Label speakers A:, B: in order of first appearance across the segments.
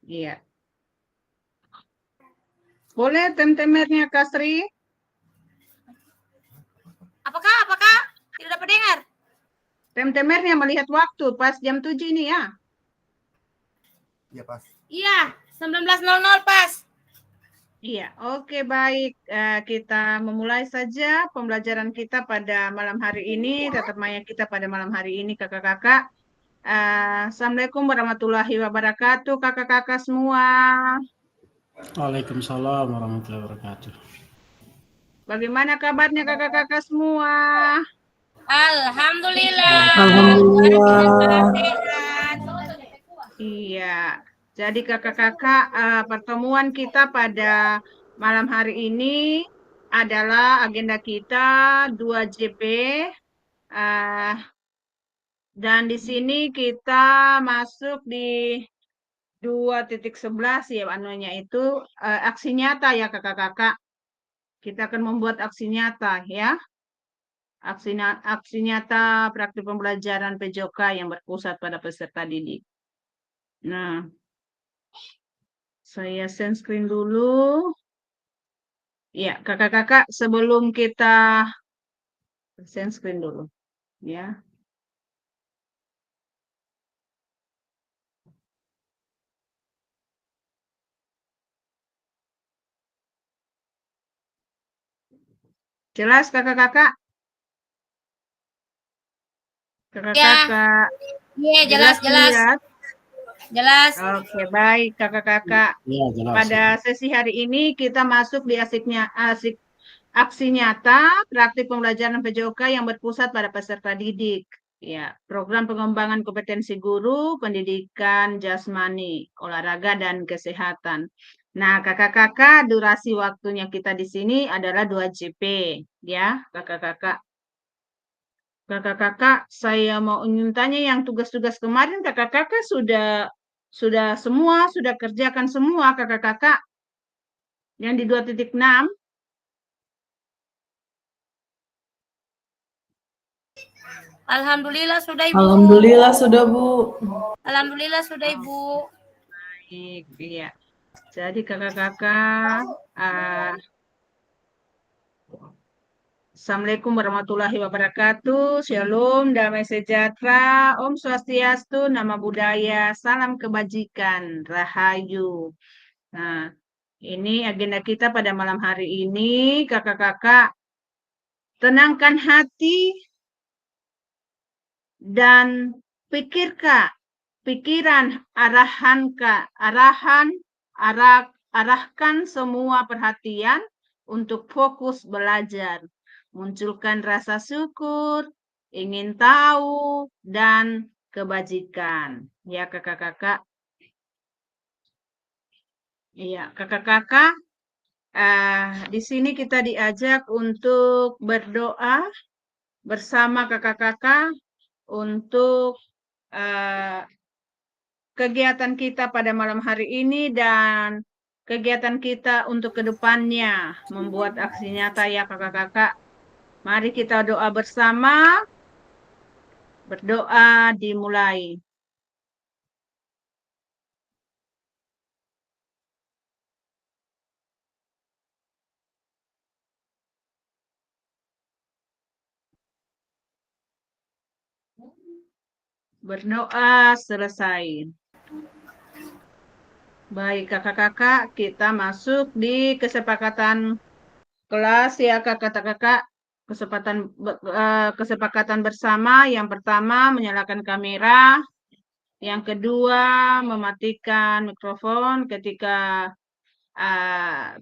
A: Iya. Boleh tem-temernya Kak Sri?
B: Apakah? Tidak dapat dengar.
A: Tem-temernya melihat waktu pas jam 7 ini ya.
C: Iya pas.
B: Iya, 19.00 pas.
A: Iya, oke baik. Kita memulai saja pembelajaran kita pada malam hari ini, tatap maya kita pada malam hari ini, kakak-kakak. Assalamualaikum warahmatullahi wabarakatuh, kakak-kakak semua.
D: Waalaikumsalam warahmatullahi wabarakatuh.
A: Bagaimana kabarnya kakak-kakak semua?
B: Alhamdulillah.
D: Alhamdulillah.
B: Sehat.
A: Iya, jadi kakak-kakak, pertemuan kita pada malam hari ini adalah agenda kita 2JP. Dan di sini kita masuk di 2.11 ya, anunya itu aksi nyata ya kakak-kakak. Kita akan membuat aksi nyata ya. Aksi nyata praktik pembelajaran PJOK yang berpusat pada peserta didik. Nah, saya share screen dulu. Ya, kakak-kakak sebelum kita share screen dulu ya. Jelas kakak-kakak? Kakak-kakak.
B: Iya, jelas.
A: Lihat?
B: Jelas.
A: Oke, baik kakak-kakak.
D: Iya, jelas.
A: Pada sesi hari ini kita masuk di aksi nyata praktik pembelajaran PJOK yang berpusat pada peserta didik. Ya, program pengembangan kompetensi guru, pendidikan jasmani, olahraga dan kesehatan. Nah, kakak-kakak, durasi waktunya kita di sini adalah 2JP, ya, kakak-kakak. Kakak-kakak, saya mau tanya yang tugas-tugas kemarin kakak-kakak sudah kerjakan semua kakak-kakak yang di 2.6.
B: Alhamdulillah sudah Ibu.
E: Alhamdulillah sudah Bu.
B: Alhamdulillah sudah Ibu.
A: Baik, iya. Jadi kakak-kakak, Assalamualaikum warahmatullahi wabarakatuh. Shalom, damai sejahtera, Om Swastiastu, nama budaya, salam kebajikan, rahayu. Nah, ini agenda kita pada malam hari ini, kakak-kakak. Tenangkan hati dan pikiran, arahkan semua perhatian untuk fokus belajar. Munculkan rasa syukur, ingin tahu, dan kebajikan. Ya kakak-kakak. Iya, kakak-kakak. Di sini kita diajak untuk berdoa bersama kakak-kakak untuk kegiatan kita pada malam hari ini dan kegiatan kita untuk kedepannya membuat aksi nyata ya kakak-kakak. Mari kita doa bersama. Berdoa dimulai. Berdoa selesai. Baik kakak-kakak, kita masuk di kesepakatan kelas ya kakak-kakak. Kesepakatan bersama. Yang pertama menyalakan kamera. Yang kedua mematikan mikrofon ketika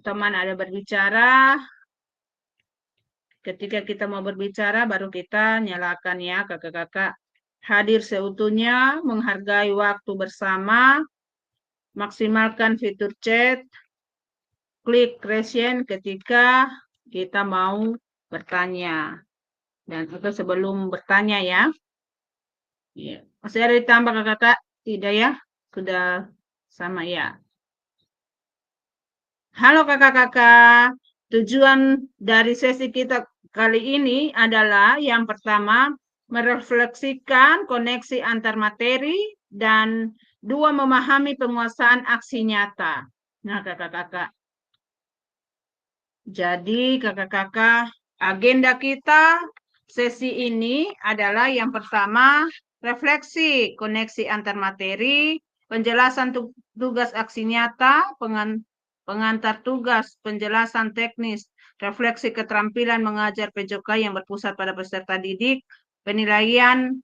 A: teman ada berbicara. Ketika kita mau berbicara baru kita nyalakan ya kakak-kakak. Hadir seutuhnya, menghargai waktu bersama, maksimalkan fitur chat, klik question ketika kita mau bertanya. Dan itu sebelum bertanya ya. Masih ada ditambah kakak-kakak? Tidak ya? Sudah sama ya. Halo kakak-kakak. Tujuan dari sesi kita kali ini adalah yang pertama, merefleksikan koneksi antar materi dan 2, memahami penguasaan aksi nyata. Nah, kakak-kakak. Jadi, kakak-kakak, agenda kita sesi ini adalah yang pertama, refleksi koneksi antar materi, penjelasan tugas aksi nyata, pengantar tugas, penjelasan teknis, refleksi keterampilan mengajar PJOK yang berpusat pada peserta didik, penilaian,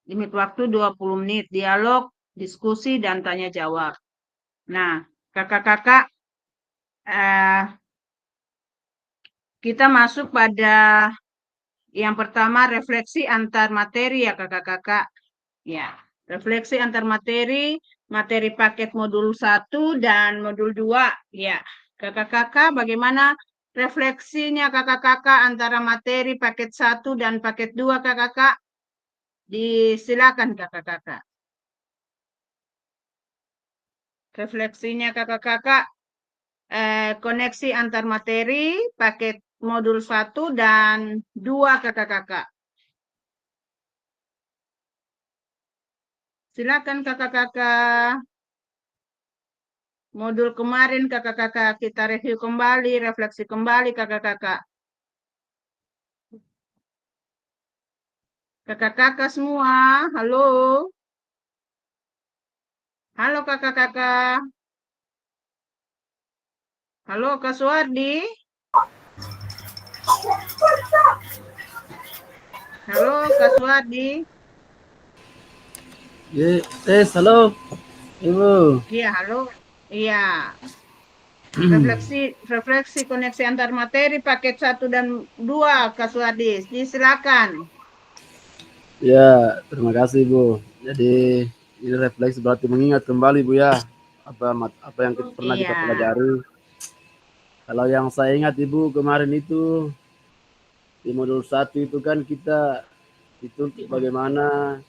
A: limit waktu 20 menit, dialog, diskusi, dan tanya jawab. Nah, kakak-kakak, kita masuk pada yang pertama, refleksi antar materi ya kakak-kakak. Ya, refleksi antar materi, materi paket modul 1 dan modul 2. Ya, kakak-kakak bagaimana refleksinya kakak-kakak antara materi paket 1 dan paket 2 kakak-kakak? Disilakan kakak-kakak. Refleksinya kakak-kakak, koneksi antar materi, paket modul 1 dan 2 kakak-kakak. Silakan kakak-kakak. Modul kemarin kakak-kakak kita review kembali, refleksi kembali kakak-kakak. Kakak-kakak semua, halo. Halo kakak-kakak. Halo Kak Suwardi. Halo Kak Suwardi.
D: Tes, halo, Ibu.
A: Iya, halo. Iya. Refleksi koneksi antar materi paket 1 dan 2 Kak Suwardi. Silakan.
D: Ya, terima kasih Bu. Jadi ini refleksi berarti mengingat kembali Bu ya apa yang pernah kita
A: Iya.
D: pelajari. Kalau yang saya ingat Ibu kemarin itu di modul 1 itu kan kita dituntut bagaimana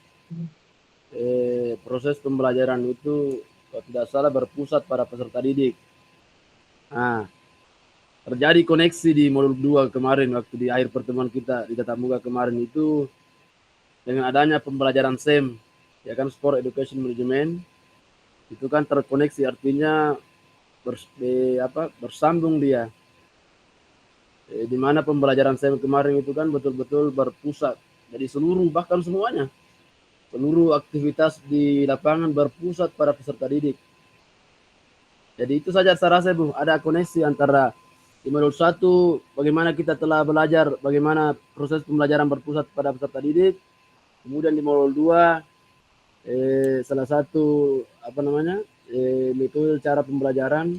D: proses pembelajaran itu kalau tidak salah berpusat pada peserta didik. Nah, terjadi koneksi di modul 2 kemarin waktu di akhir pertemuan kita di tatap muka kemarin itu dengan adanya pembelajaran SEM, ya kan, Sport Education Management, itu kan terkoneksi, artinya bersambung dia. Di mana pembelajaran SEM kemarin itu kan betul-betul berpusat, jadi seluruh bahkan semuanya, seluruh aktivitas di lapangan berpusat pada peserta didik. Jadi itu saja saya rasa Bu, ada koneksi antara di modul 1 bagaimana kita telah belajar bagaimana proses pembelajaran berpusat pada peserta didik, kemudian di modul 2 salah satu metode cara pembelajaran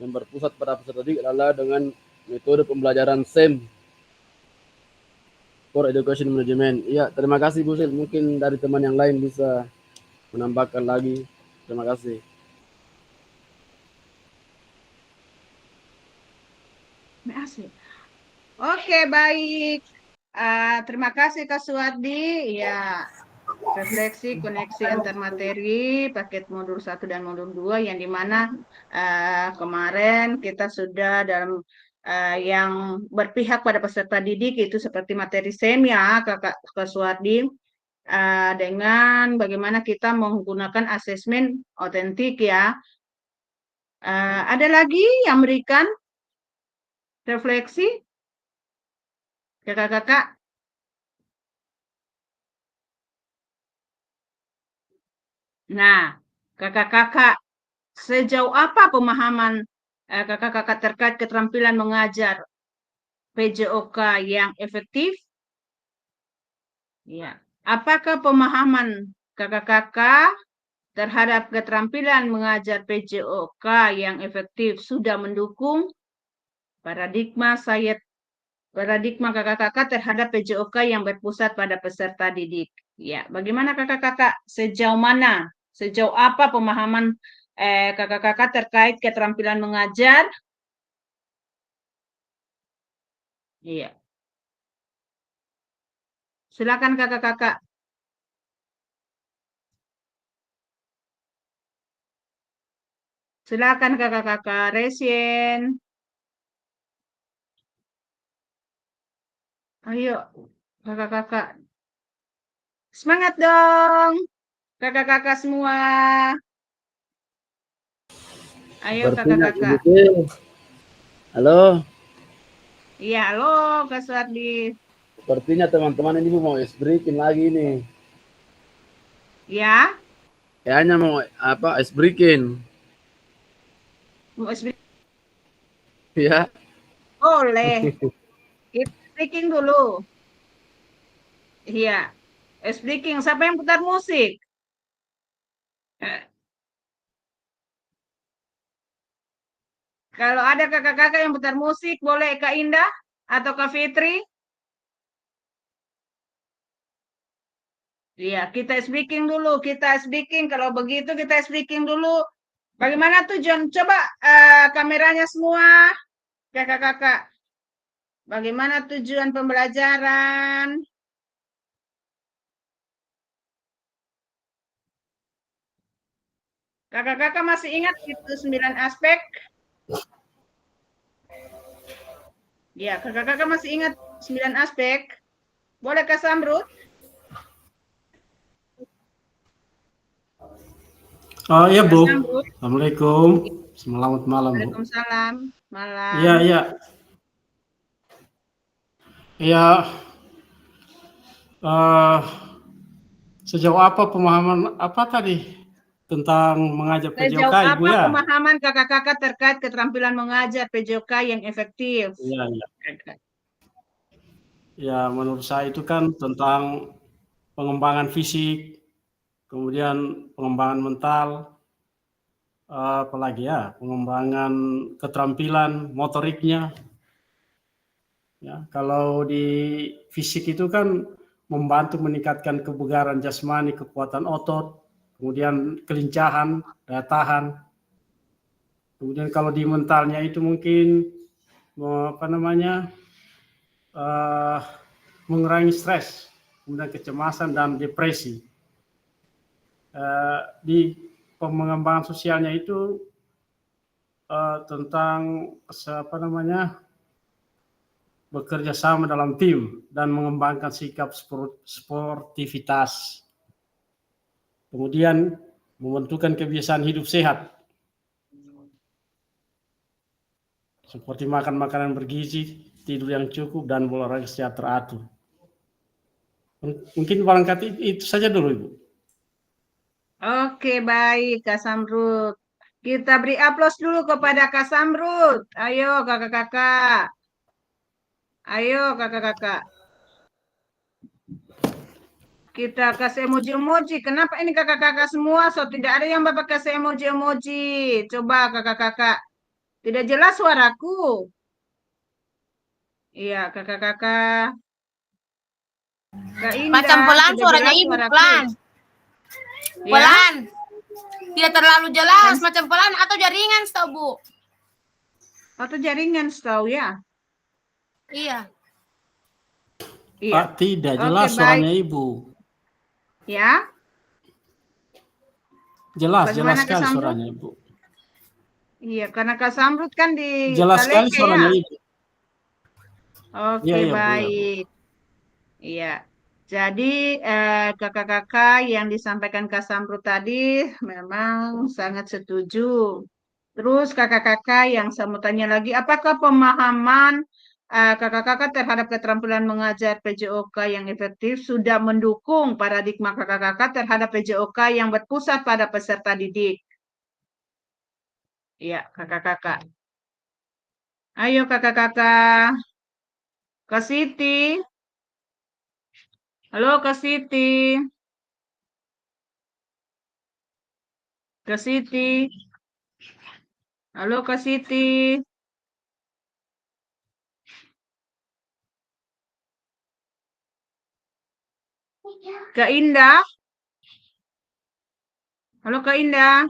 D: yang berpusat pada peserta didik adalah dengan metode pembelajaran SEM, Sport Education Management. Iya, terima kasih Bu Sil. Mungkin dari teman yang lain bisa menambahkan lagi. Terima kasih.
A: Oke, baik. Terima kasih Kak Suwardi. Ya, refleksi koneksi antar materi paket modul 1 dan modul 2 yang dimana kemarin kita sudah dalam yang berpihak pada peserta didik itu seperti materi SEM ya Kak Suwardi, dengan bagaimana kita menggunakan asesmen otentik ya. Ada lagi yang memberikan refleksi kakak-kakak? Nah, kakak-kakak, sejauh apa pemahaman kakak-kakak terkait keterampilan mengajar PJOK yang efektif? Ya. Apakah pemahaman kakak-kakak terhadap keterampilan mengajar PJOK yang efektif sudah mendukung paradigma kakak-kakak terhadap PJOK yang berpusat pada peserta didik? Ya, bagaimana kakak-kakak? Sejauh apa pemahaman kakak-kakak terkait keterampilan mengajar? Iya. Silakan kakak-kakak. Silakan kakak-kakak. Resien. Ayo, kakak-kakak. Semangat dong, kakak-kakak semua. Ayo
D: Sepertinya Ibu
A: kakak-kakak.
D: Til. Halo,
A: Iya, halo Kak Suardi.
D: sepertinya teman-teman ini mau ice breaking lagi nih.
A: Ya,
D: Kayaknya mau apa ice breaking.
A: mau speak-
D: Ya,
A: boleh. Kita speaking dulu. Iya, speaking. Siapa yang putar musik? Eh, Kalau ada kakak-kakak yang putar musik, boleh Kak Indah atau Kak Fitri? Iya, kita speaking dulu. Kita speaking. Kalau begitu kita speaking dulu. Bagaimana tujuan? Coba kameranya semua, kakak-kakak. Bagaimana tujuan pembelajaran? Kakak-kakak masih ingat itu 9 aspek? Ya, kakak-kakak masih ingat 9 aspek? Boleh Kak Samrut?
E: Oh iya
A: Kak
E: Bu,
A: Samrut.
E: Assalamualaikum, selamat malam Bu.
A: Waalaikumsalam. Malam.
E: Iya iya, iya. eh, Sejauh apa pemahaman apa tadi tentang mengajar PJOK
A: Sejauh
E: Ibu
A: apa
E: ya?
A: pemahaman kakak-kakak terkait keterampilan mengajar PJOK yang efektif?
E: Iya iya. Ya menurut saya itu kan tentang pengembangan fisik, kemudian pengembangan mental, apalagi ya pengembangan keterampilan motoriknya. Ya, kalau di fisik itu kan membantu meningkatkan kebugaran jasmani, kekuatan otot, kemudian kelincahan, daya tahan. Kemudian kalau di mentalnya itu mungkin apa namanya eh, mengurangi stres, kemudian kecemasan dan depresi. Di pengembangan sosialnya itu tentang apa namanya bekerja sama dalam tim dan mengembangkan sikap sportivitas. Kemudian membentukkan kebiasaan hidup sehat, seperti makan makanan bergizi, tidur yang cukup, dan olahraga secara teratur. Mungkin barangkali itu saja dulu, Ibu.
A: Oke, baik Kak Samrut. Kita beri aplaus dulu kepada Kak Samrut. Ayo kakak-kakak. Ayo kakak-kakak. Kita kasih emoji-emoji. Kenapa ini kakak-kakak semua? So tidak ada yang Bapak kasih emoji-emoji. Coba kakak-kakak. Tidak jelas suaraku. Iya, kakak-kakak. Kak
B: Macam
A: Indah,
B: pelan
A: tidak
B: suaranya
A: jelas
B: Ibu,
A: suaraku.
B: pelan.
A: Ya,
B: Pelan. Tidak terlalu jelas,
A: Dan-
B: macam pelan atau jaringan, setahu Bu.
A: atau jaringan setahu ya.
B: Iya.
A: Iya.
E: Pak, tidak
A: Oke,
E: jelas
A: baik.
E: suaranya Ibu.
A: Ya,
E: Jelas
A: bagaimana Kak
E: sekali
A: Samrut?
E: suaranya Ibu.
A: Iya, karena Kak Samrut kan di
E: Jelas sekali
A: Taleke ya.
E: suaranya Ibu.
A: Oke,
E: Iya, iya, Bu, ya, Bu.
A: baik. Iya. Jadi kakak-kakak yang disampaikan Kak Samrut tadi memang sangat setuju. Terus kakak-kakak yang saya mau tanya lagi, apakah pemahaman kakak-kakak terhadap keterampilan mengajar PJOK yang efektif sudah mendukung paradigma kakak-kakak terhadap PJOK yang berpusat pada peserta didik? Iya, kakak-kakak. Ayo kakak-kakak. Kak Siti. Halo Kak Siti. Kak Siti. Halo Kak Siti. Kak Indah. Halo Kak Indah.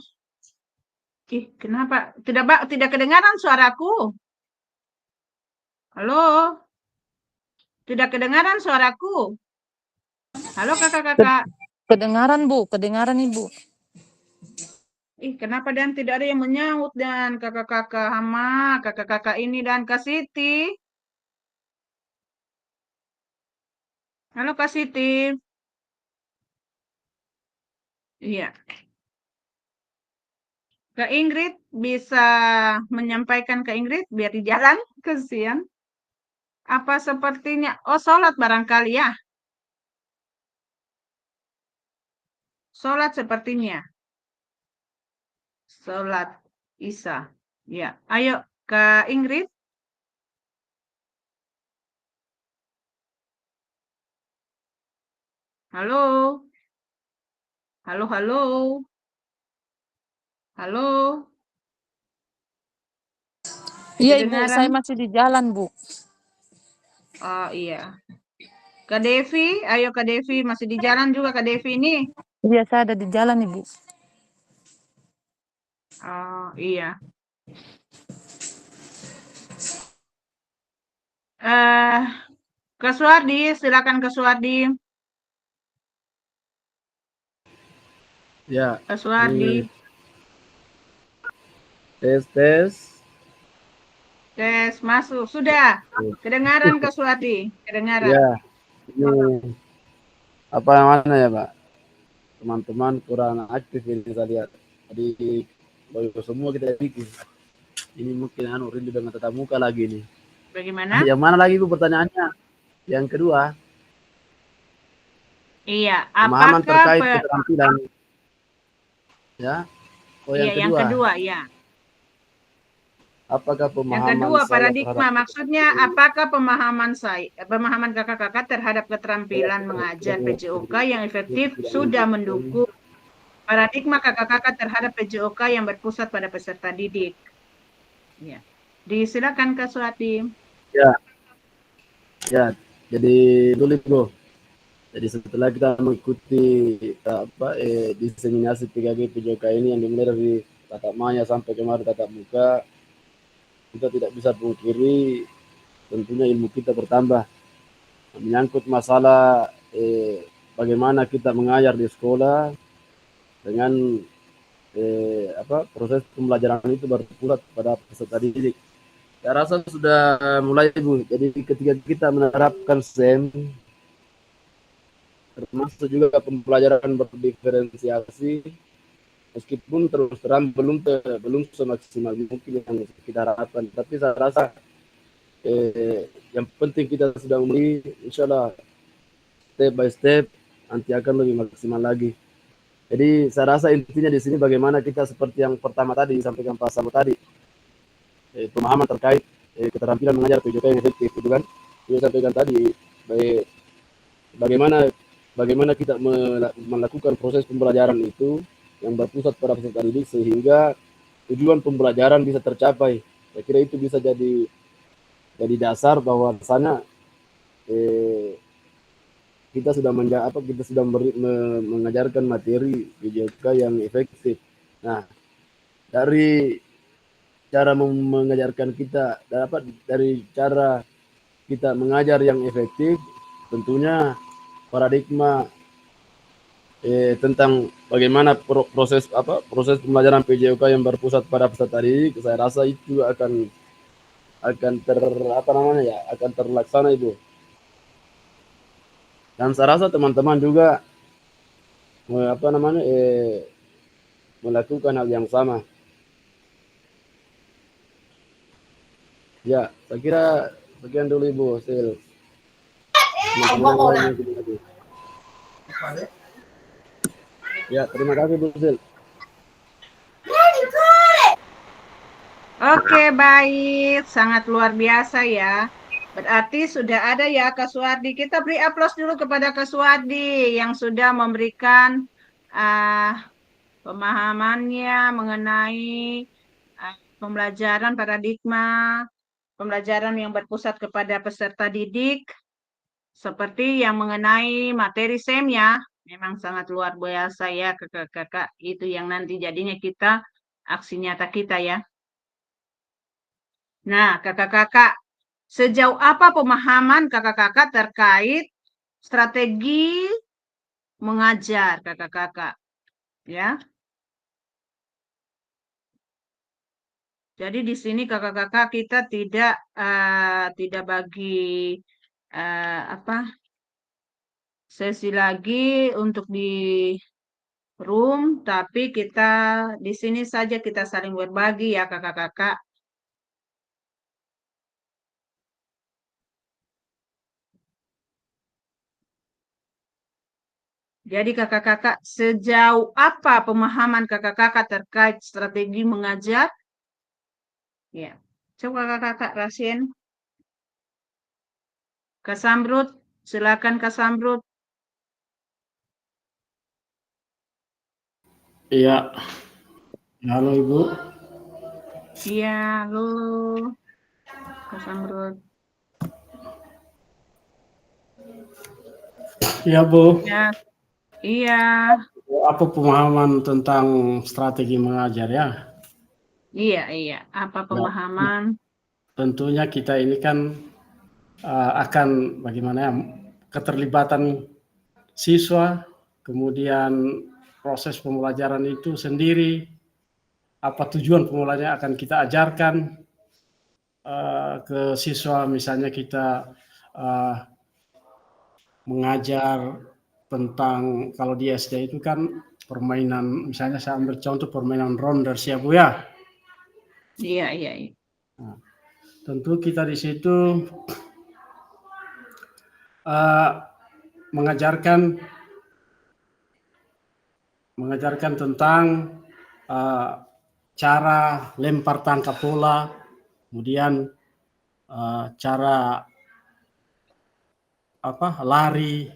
A: Ih, kenapa? Tidak kedengaran suaraku. Halo, tidak kedengaran suaraku. Halo kakak-kakak.
F: Kedengaran Bu, kedengaran Ibu.
A: Ih, kenapa dan tidak ada yang menyaut dan kakak-kakak Hama, kakak-kakak ini dan Kak Siti. Halo Kak Siti. Iya. Kak Ingrid. bisa menyampaikan ke Ingrid biar di jalan, kesian. Apa sepertinya? Oh, sholat barangkali ya. Sholat sepertinya. Sholat Isya. Ya, ayo Kak Ingrid. Halo. Halo, halo. Halo.
F: Iya Ibu,
A: Kedengaran?
F: saya masih di jalan Bu.
A: Oh iya. Kak Devi, ayo Kak Devi. Masih di jalan juga Kak Devi ini.
F: Iya saya ada di jalan Ibu.
A: Oh iya. Eh, Kak Suwardi, silakan Kak Suwardi.
D: Ya,
A: Kak Suwardi.
D: ini tes.
A: Tes masuk. Sudah. Kedengaran Kak Suwardi? Kedengaran.
D: Ya, ini apa namanya ya Pak? Teman-teman kurang aktif ini saya lihat. Jadi baru semua kita bikin. Ini mungkin rindu dengan tatap muka lagi nih.
A: Bagaimana?
D: Yang mana lagi Bu pertanyaannya? Yang kedua,
A: Iya.
D: pemahaman
A: Apakah
D: terkait keterampilan. Ya. Oh,
A: iya, yang kedua, ya.
D: Apakah
A: Yang
D: pemahaman
A: kedua,
D: saya
A: paradigma.
D: terhadap
A: Maksudnya, apakah pemahaman kakak-kakak terhadap keterampilan mengajar PJOK yang efektif sudah mendukung paradigma kakak-kakak terhadap PJOK yang berpusat pada peserta didik? Ya. Disilakan Kak Suwardi.
D: Ya, jadi dulu Bro. Jadi setelah kita mengikuti diseminasi 3G PJOK ini yang dimulai dari tatap maya sampai kemarin tatap muka, kita tidak bisa pungkiri tentunya ilmu kita bertambah. Menyangkut masalah bagaimana kita mengajar di sekolah dengan proses pembelajaran itu berpusat pada peserta didik. Saya rasa sudah mulai Bu. Jadi ketika kita menerapkan SEM, termasuk juga pembelajaran berdiferensiasi, meskipun terus terang belum semaksimal mungkin yang kita harapkan, tapi saya rasa yang penting kita sudah mulai, insya Allah step by step nanti akan lebih maksimal lagi. Jadi saya rasa intinya di sini bagaimana kita seperti yang pertama tadi disampaikan Pak Samo tadi, pemahaman terkait keterampilan mengajar PJOK yang efektif itu kan, saya sampaikan tadi, bagaimana kita melakukan proses pembelajaran itu yang berpusat pada peserta didik sehingga tujuan pembelajaran bisa tercapai. Saya kira itu bisa jadi dasar bahwa sana kita sudah mengajarkan materi PJOK yang efektif. Nah, dari cara mengajarkan kita dari cara kita mengajar yang efektif, tentunya paradigma tentang bagaimana proses pembelajaran PJOK yang berpusat pada peserta didik, saya rasa itu akan terlaksana Ibu. Dan saya rasa teman-teman juga melakukan hal yang sama. Ya, saya kira sekian dulu Ibu. Ya, terima kasih Bu Sil.
A: Oke, baik. Sangat luar biasa ya. Berarti sudah ada ya Kak Suwardi. Kita beri aplaus dulu kepada Kak Suwardi yang sudah memberikan pemahamannya mengenai pembelajaran paradigma, pembelajaran yang berpusat kepada peserta didik, seperti yang mengenai materi SEM ya. Memang sangat luar biasa ya kakak-kakak. Itu yang nanti jadinya kita, aksi nyata kita ya. Nah, kakak-kakak, sejauh apa pemahaman kakak-kakak terkait strategi mengajar kakak-kakak? Ya. Jadi di sini kakak-kakak kita tidak bagi sesi lagi untuk room, tapi kita di sini saja kita saling berbagi ya kakak-kakak. Jadi kakak-kakak, sejauh apa pemahaman kakak-kakak terkait strategi mengajar? Ya, coba kakak-kakak rasain. Kak Samrut, silakan Kak Samrut.
E: Iya. Halo Ibu.
A: Iya, halo Kak Samrut.
E: Iya Bu.
A: Ya, iya,
E: Apa pemahaman tentang strategi mengajar ya?
A: iya. Apa pemahaman?
E: Tentunya kita ini kan akan bagaimana ya, keterlibatan siswa, kemudian proses pembelajaran itu sendiri, apa tujuan pembelajaran akan kita ajarkan ke siswa, misalnya kita mengajar tentang, kalau di SD itu kan permainan, misalnya saya ambil contoh permainan ronde ya Bu ya.
A: Iya.
E: Nah, tentu kita di situ mengajarkan tentang cara lempar tangkap bola, kemudian cara lari,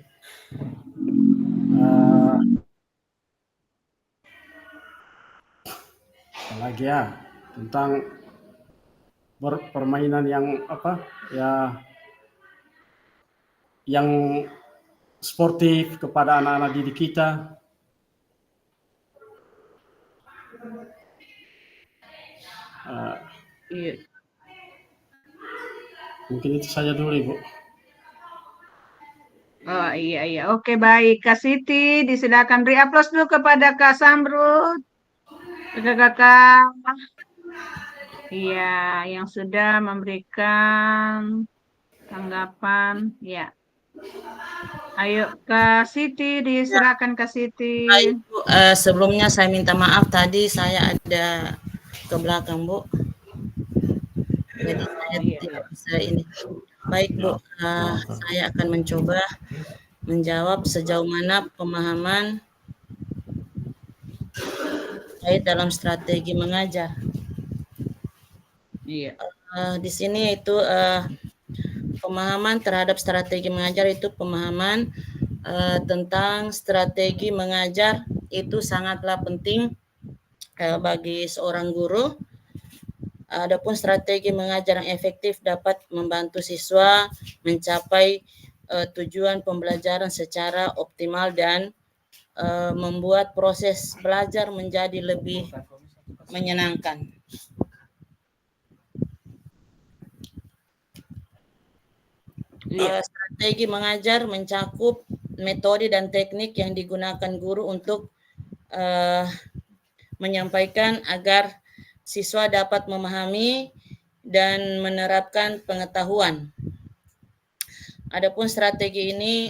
E: apalagi ya tentang permainan yang yang sportif kepada anak-anak didik kita.
A: Iya.
E: Mungkin itu saja dulu Ibu.
A: Oh iya. Oke baik, Kak Siti, disilakan beri aplaus dulu kepada Kak Samrut. Kakak-kakak. Iya, yang sudah memberikan tanggapan. Ya. Ayo Kak Siti, disilakan Kak Siti.
G: Baik, Bu. Sebelumnya saya minta maaf tadi saya ada ke belakang Bu. Jadi saya tidak bisa ini. Baik Bu, saya akan mencoba menjawab sejauh mana pemahaman terkait dalam strategi mengajar.
A: Iya.
G: Di sini itu pemahaman terhadap strategi mengajar itu pemahaman tentang strategi mengajar itu sangatlah penting bagi seorang guru. Adapun strategi mengajar yang efektif dapat membantu siswa mencapai tujuan pembelajaran secara optimal dan membuat proses belajar menjadi lebih menyenangkan. Strategi mengajar mencakup metode dan teknik yang digunakan guru untuk menyampaikan agar siswa dapat memahami dan menerapkan pengetahuan. Adapun strategi ini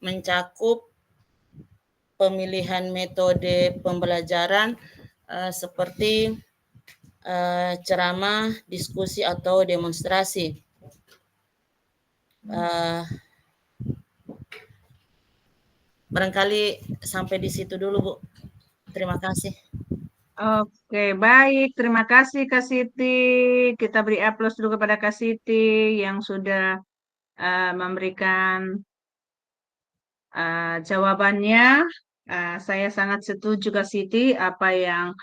G: mencakup pemilihan metode pembelajaran seperti ceramah, diskusi atau demonstrasi. Barangkali sampai di situ dulu Bu. Terima kasih.
A: Oke, baik. Terima kasih Kak Siti. Kita beri aplaus dulu kepada Kak Siti yang sudah memberikan jawabannya. Saya sangat setuju Kak Siti apa yang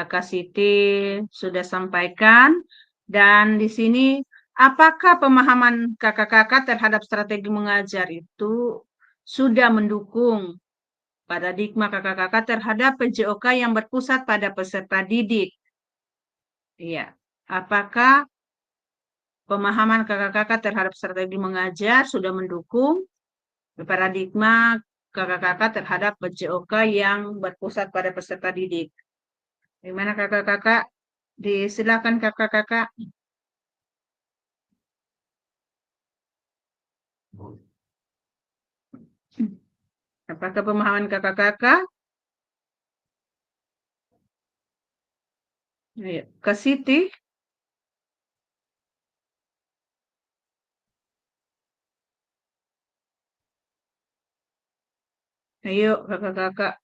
A: Kak Siti sudah sampaikan. Dan di sini, apakah pemahaman kakak-kakak terhadap strategi mengajar itu sudah mendukung paradigma kakak-kakak terhadap PJOK yang berpusat pada peserta didik? Iya. Apakah pemahaman kakak-kakak terhadap strategi mengajar sudah mendukung paradigma kakak-kakak terhadap PJOK yang berpusat pada peserta didik? Gimana kakak-kakak? Disilakan kakak-kakak. Apakah pemahaman kakak-kakak? Ayo, Kak Siti. Ayo, kakak-kakak.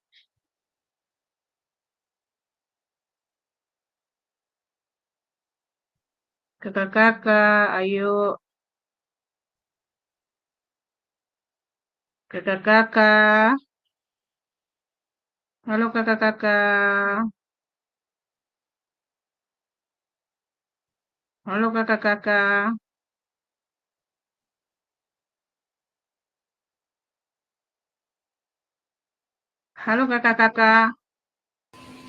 A: Kakak-kakak, ayo. Kakak-kakak. Halo kakak-kakak. Halo kakak-kakak. Halo kakak-kakak.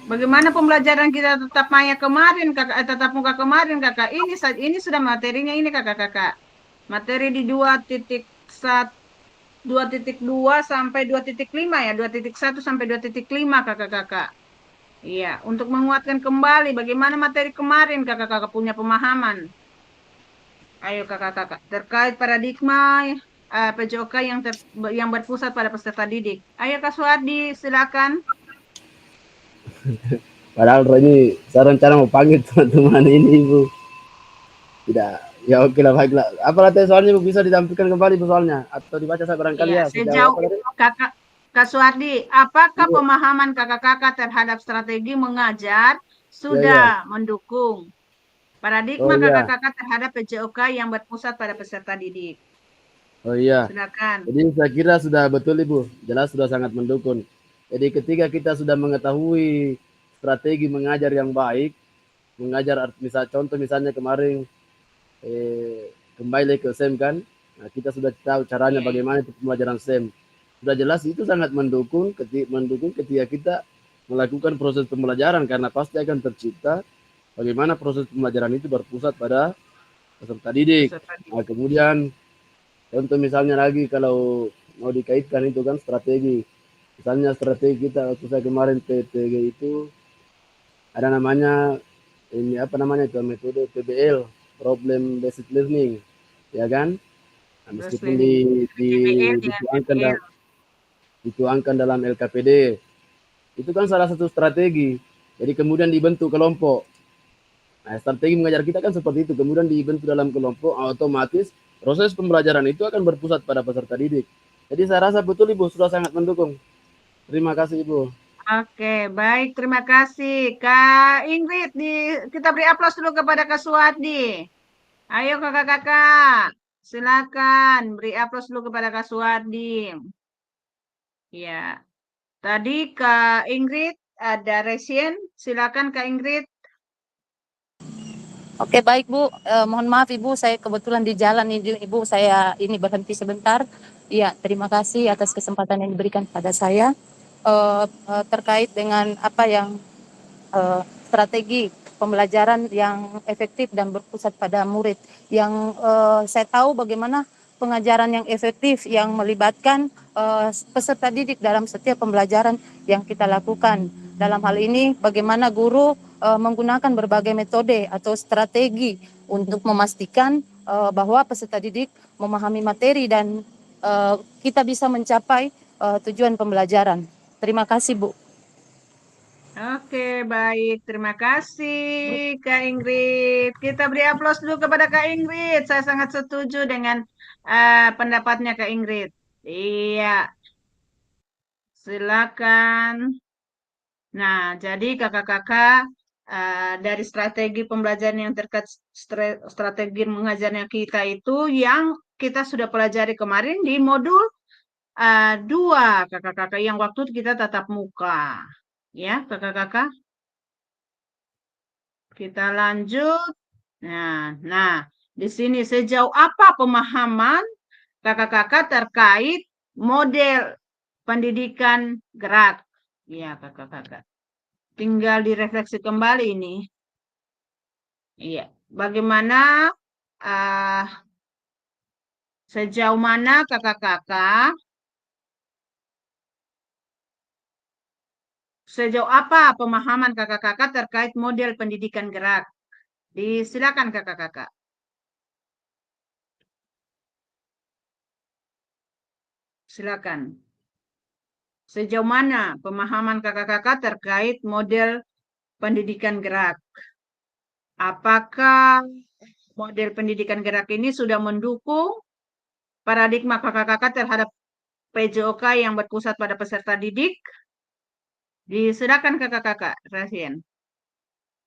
A: Bagaimana pembelajaran kita tetap maya kemarin, kakak? Tetap muka kemarin, kakak. Ini sudah materinya ini, kakak-kakak. Materi di 2.1, 2.2 sampai 2.5 ya, 2.1 sampai 2.5, kakak-kakak. Iya, untuk menguatkan kembali bagaimana materi kemarin, kakak-kakak punya pemahaman. Ayo kakak-kakak, terkait paradigma PJOK yang berpusat pada peserta didik. Ayo Kak Suardi, silakan.
D: Padahal ini saya rencana mau panggil teman-teman ini Ibu. Tidak, ya oke lah baiklah. Apa latihan soalnya Ibu bisa ditampilkan kembali Ibu soalnya atau dibaca saya barangkali
A: Iya,
D: ya sejauh
A: sejauh
D: apa tadi?
A: Kak Suardi, apakah
D: Iya,
A: pemahaman kakak-kakak terhadap strategi mengajar
D: iya, iya.
A: sudah mendukung
D: Oh
A: paradigma
D: iya,
A: kakak-kakak terhadap PJOK yang berpusat pada peserta didik?
D: oh iya.
A: Silakan.
D: Jadi saya kira sudah betul Ibu, jelas sudah sangat mendukung. Jadi ketika kita sudah mengetahui strategi mengajar yang baik, mengajar contoh misalnya kemarin kembali ke SEM kan, nah, kita sudah tahu caranya
A: Iya, iya.
D: bagaimana itu pembelajaran SEM. Sudah jelas itu sangat mendukung ketika kita melakukan proses pembelajaran karena pasti akan tercipta bagaimana proses pembelajaran itu berpusat pada peserta didik.
A: Peserta
D: Nah,
A: didik.
D: kemudian contoh misalnya lagi kalau mau dikaitkan itu kan strategi. Misalnya strategi kita waktu saya kemarin PTG itu ada namanya ini apa namanya itu metode PBL, problem based learning, ya kan? Nah,
A: Terus
D: meskipun
A: ini PJBL dengan PBL.
D: dituangkan dalam LKPD, itu kan salah satu strategi. Jadi kemudian dibentuk kelompok. Nah, strategi mengajar kita kan seperti itu. Kemudian dibentuk dalam kelompok, otomatis proses pembelajaran itu akan berpusat pada peserta didik. Jadi saya rasa betul Ibu sudah sangat mendukung. Terima kasih Ibu.
A: Oke, baik. Terima kasih. Kak Ingrid, kita beri aplaus dulu kepada Kak Suwardi. Ayo kakak-kakak, silakan beri aplaus dulu kepada Kak Suwardi. Ya, tadi Kak Ingrid ada resien. Silakan Kak Ingrid.
F: Oke, baik Bu. Mohon maaf Ibu, saya kebetulan di jalan ini Ibu, saya ini berhenti sebentar. Iya, terima kasih atas kesempatan yang diberikan pada saya. Terkait dengan apa yang strategi pembelajaran yang efektif dan berpusat pada murid. Yang saya tahu bagaimana pengajaran yang efektif yang melibatkan peserta didik dalam setiap pembelajaran yang kita lakukan. Dalam hal ini bagaimana guru menggunakan berbagai metode atau strategi untuk memastikan bahwa peserta didik memahami materi dan kita bisa mencapai tujuan pembelajaran. Terima kasih Bu.
A: Oke, baik. Terima kasih Kak Ingrid. Kita beri aplaus dulu kepada Kak Ingrid. Saya sangat setuju dengan pendapatnya Kak Ingrid. Iya, silakan. Nah, jadi kakak-kakak dari strategi pembelajaran yang terkait strategi mengajarnya kita itu yang kita sudah pelajari kemarin di modul 2, kakak-kakak, yang waktu kita tatap muka. Ya, kakak-kakak. Kita lanjut. Nah, di sini sejauh apa pemahaman kakak-kakak terkait model pendidikan gerak? Ya, kakak-kakak. Tinggal direfleksi kembali ini. Iya, bagaimana sejauh mana kakak-kakak, sejauh apa pemahaman kakak-kakak terkait model pendidikan gerak? Silakan kakak-kakak. Silakan. Sejauh mana pemahaman kakak-kakak terkait model pendidikan gerak? Apakah model pendidikan gerak ini sudah mendukung paradigma kakak-kakak terhadap PJOK yang berpusat pada peserta didik? Disilakan kakak-kakak, Rasien.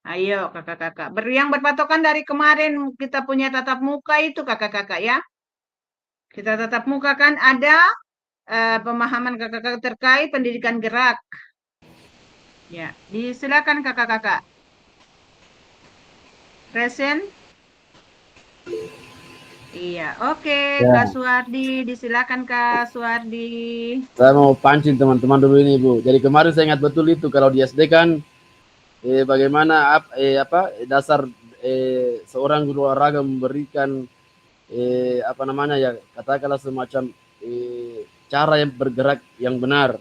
A: Ayo kakak-kakak. Yang berpatokan dari kemarin kita punya tatap muka itu kakak-kakak ya. Kita tatap muka kan ada pemahaman kakak-kakak terkait pendidikan gerak. Ya, disilakan kakak-kakak. Present? Iya, oke.
D: Ya.
A: Kak Suardi, disilakan Kak Suardi.
D: Saya mau pancing teman-teman dulu ini, Bu. Jadi kemarin saya ingat betul itu kalau di SD kan bagaimana dasar seorang guru olahraga memberikan apa namanya ya, katakanlah semacam cara yang bergerak yang benar.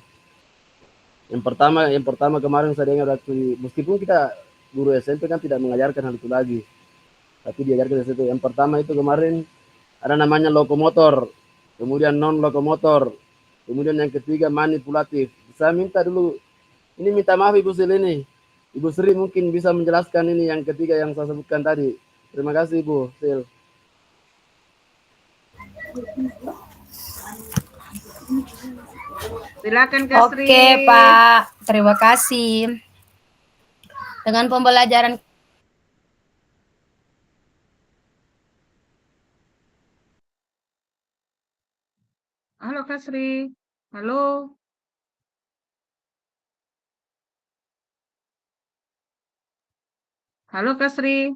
D: Yang pertama kemarin saya dengar waktu, meskipun kita guru SMP kan tidak mengajarkan hal itu lagi, tapi diajarkan di situ. Yang pertama itu kemarin ada namanya lokomotor, kemudian non lokomotor, kemudian yang ketiga manipulatif. Saya minta dulu, ini minta maaf Ibu Sil ini, Ibu Sri mungkin bisa menjelaskan ini yang ketiga yang saya sebutkan tadi. Terima kasih Ibu Sil.
A: Silakan Kak Sri.
B: Oke, Pak. Terima kasih. Dengan pembelajaran
A: Halo Kak Sri. Halo. Halo Kak Sri.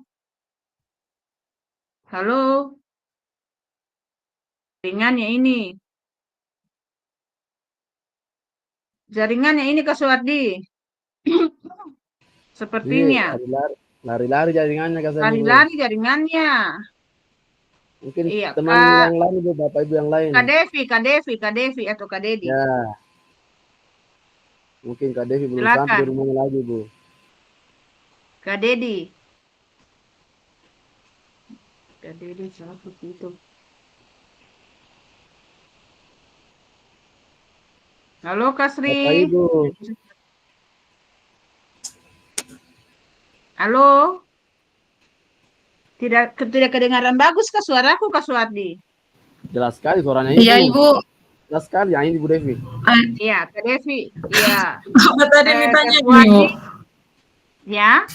A: Halo. Jaringannya ini. Jaringannya ini Kak Suwardi. Sepertinya.
D: Lari-lari jaringannya Kak Sri.
A: Lari-lari jaringannya.
D: Mungkin
A: Iya,
D: teman
A: Kak,
D: yang lain Ibu, Bapak Ibu yang lain.
A: Kak Devi atau Kak Dedi.
D: Ya. Mungkin Kak Devi belum
A: Silakan.
D: sampai di rumahnya lagi, Bu.
A: Kak Dedi. Kak Dedi siapa itu? Halo Kak Sri.
D: Bapak Ibu.
A: Halo. Tidak kedengaran bagus Kak suaraku Kak Suwardi.
D: Jelas sekali suaranya Ibu.
B: Iya, Ibu.
D: Jelas sekali yang ini Bu Devi.
A: Iya, Kak Devi. Iya.
G: Apa tadi
A: Kak
G: ditanya
A: Suwardi.
G: Ibu?
A: Ya.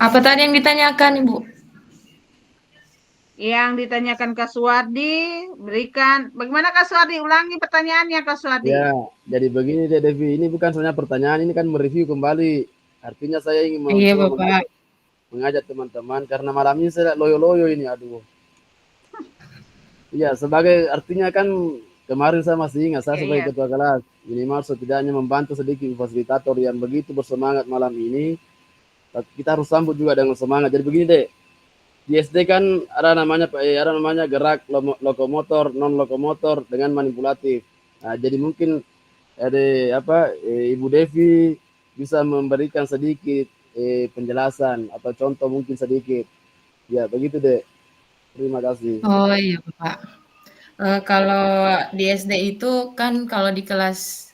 B: Apa tadi yang ditanyakan, Ibu?
A: Yang ditanyakan Kak Suwardi, berikan. Bagaimana Kak Suwardi? Ulangi pertanyaannya Kak Suwardi.
D: Ya, jadi begini deh Devi. Ini bukan sebenarnya pertanyaan, ini kan mereview kembali. Artinya saya ingin
B: Iya, Bapak.
D: mengajak teman-teman karena malam ini saya loyo-loyo ini, aduh. Iya, sebagai artinya kan kemarin saya masih ingat saya sebagai ketua kelas minimal setidaknya membantu sedikit fasilitator yang begitu bersemangat malam ini. Kita harus sambut juga dengan semangat. Jadi begini deh, di SD kan ada namanya gerak lokomotor, non lokomotor dengan manipulatif. Nah, jadi mungkin ada Ibu Devi bisa memberikan sedikit penjelasan atau contoh mungkin sedikit. Ya, begitu deh. Terima kasih.
B: Oh iya, Bapak. Kalau di SD itu kan kalau di kelas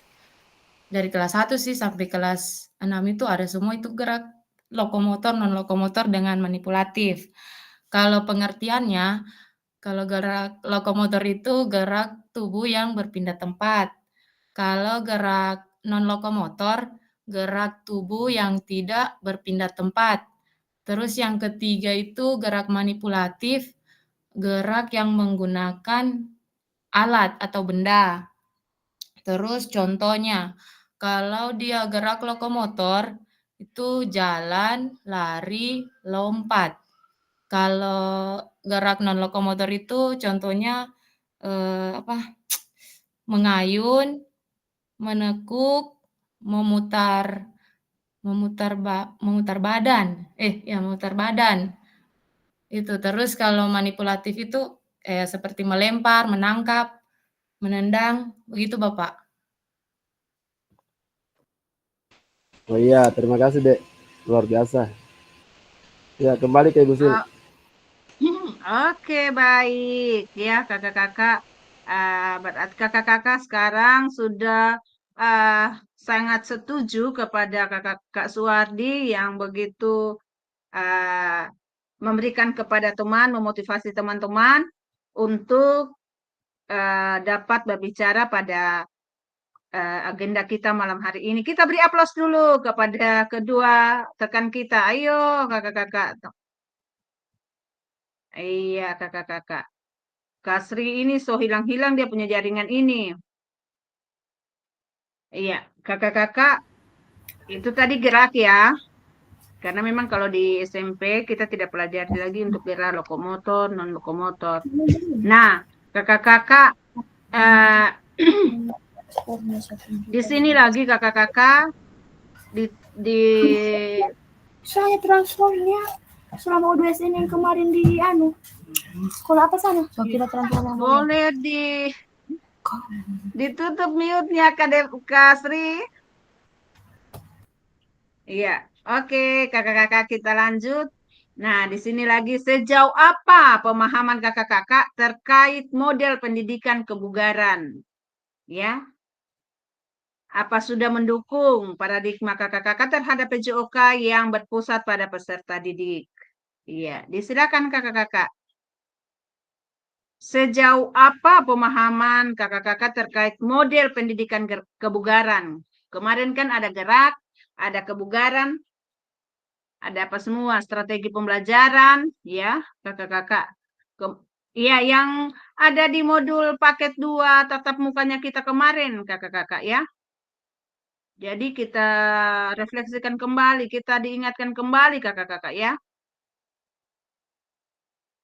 B: dari kelas 1 sih sampai kelas 6 itu ada semua itu gerak lokomotor, non lokomotor dengan manipulatif. Kalau pengertiannya, kalau gerak lokomotor itu gerak tubuh yang berpindah tempat. Kalau gerak non lokomotor, gerak tubuh yang tidak berpindah tempat. Terus yang ketiga itu gerak manipulatif, gerak yang menggunakan alat atau benda. Terus contohnya, kalau dia gerak lokomotor, itu jalan, lari, lompat. Kalau gerak non lokomotor itu contohnya mengayun, menekuk, memutar badan. Itu. Terus kalau manipulatif itu seperti melempar, menangkap, menendang, begitu Bapak.
D: Oh iya, terima kasih Dek. Luar biasa. Ya, kembali ke Ibu Sil.
A: Oke, baik. Ya, kakak-kakak. Berarti kakak-kakak sekarang sudah sangat setuju kepada Kak Suwardi yang begitu memberikan kepada teman, memotivasi teman-teman untuk dapat berbicara pada agenda kita malam hari ini. Kita beri aplaus dulu kepada kedua rekan kita. Ayo kakak-kakak. Iya kakak-kakak. Kak Sri ini so hilang-hilang dia punya jaringan ini. Iya, kakak-kakak itu tadi gerak ya. Karena memang kalau di SMP kita tidak pelajari lagi untuk gerak lokomotor, non lokomotor. Nah, kakak-kakak di sini lagi kakak-kakak di
H: Saya transformnya selama UDS ini yang kemarin di sekolah apa sana? So kira transform
A: boleh ditutup mute-nya Kak Sri. Iya, oke kakak-kakak kita lanjut. Nah, di sini lagi sejauh apa pemahaman kakak-kakak terkait model pendidikan kebugaran? Ya, apa sudah mendukung paradigma kakak-kakak terhadap PJOK yang berpusat pada peserta didik? Iya, disilakan kakak-kakak. Sejauh apa pemahaman kakak-kakak terkait model pendidikan kebugaran? Kemarin kan ada gerak, ada kebugaran, ada apa semua, strategi pembelajaran, ya kakak-kakak. Iya, yang ada di modul paket 2 tatap mukanya kita kemarin kakak-kakak ya. Jadi kita refleksikan kembali, kita diingatkan kembali kakak-kakak ya.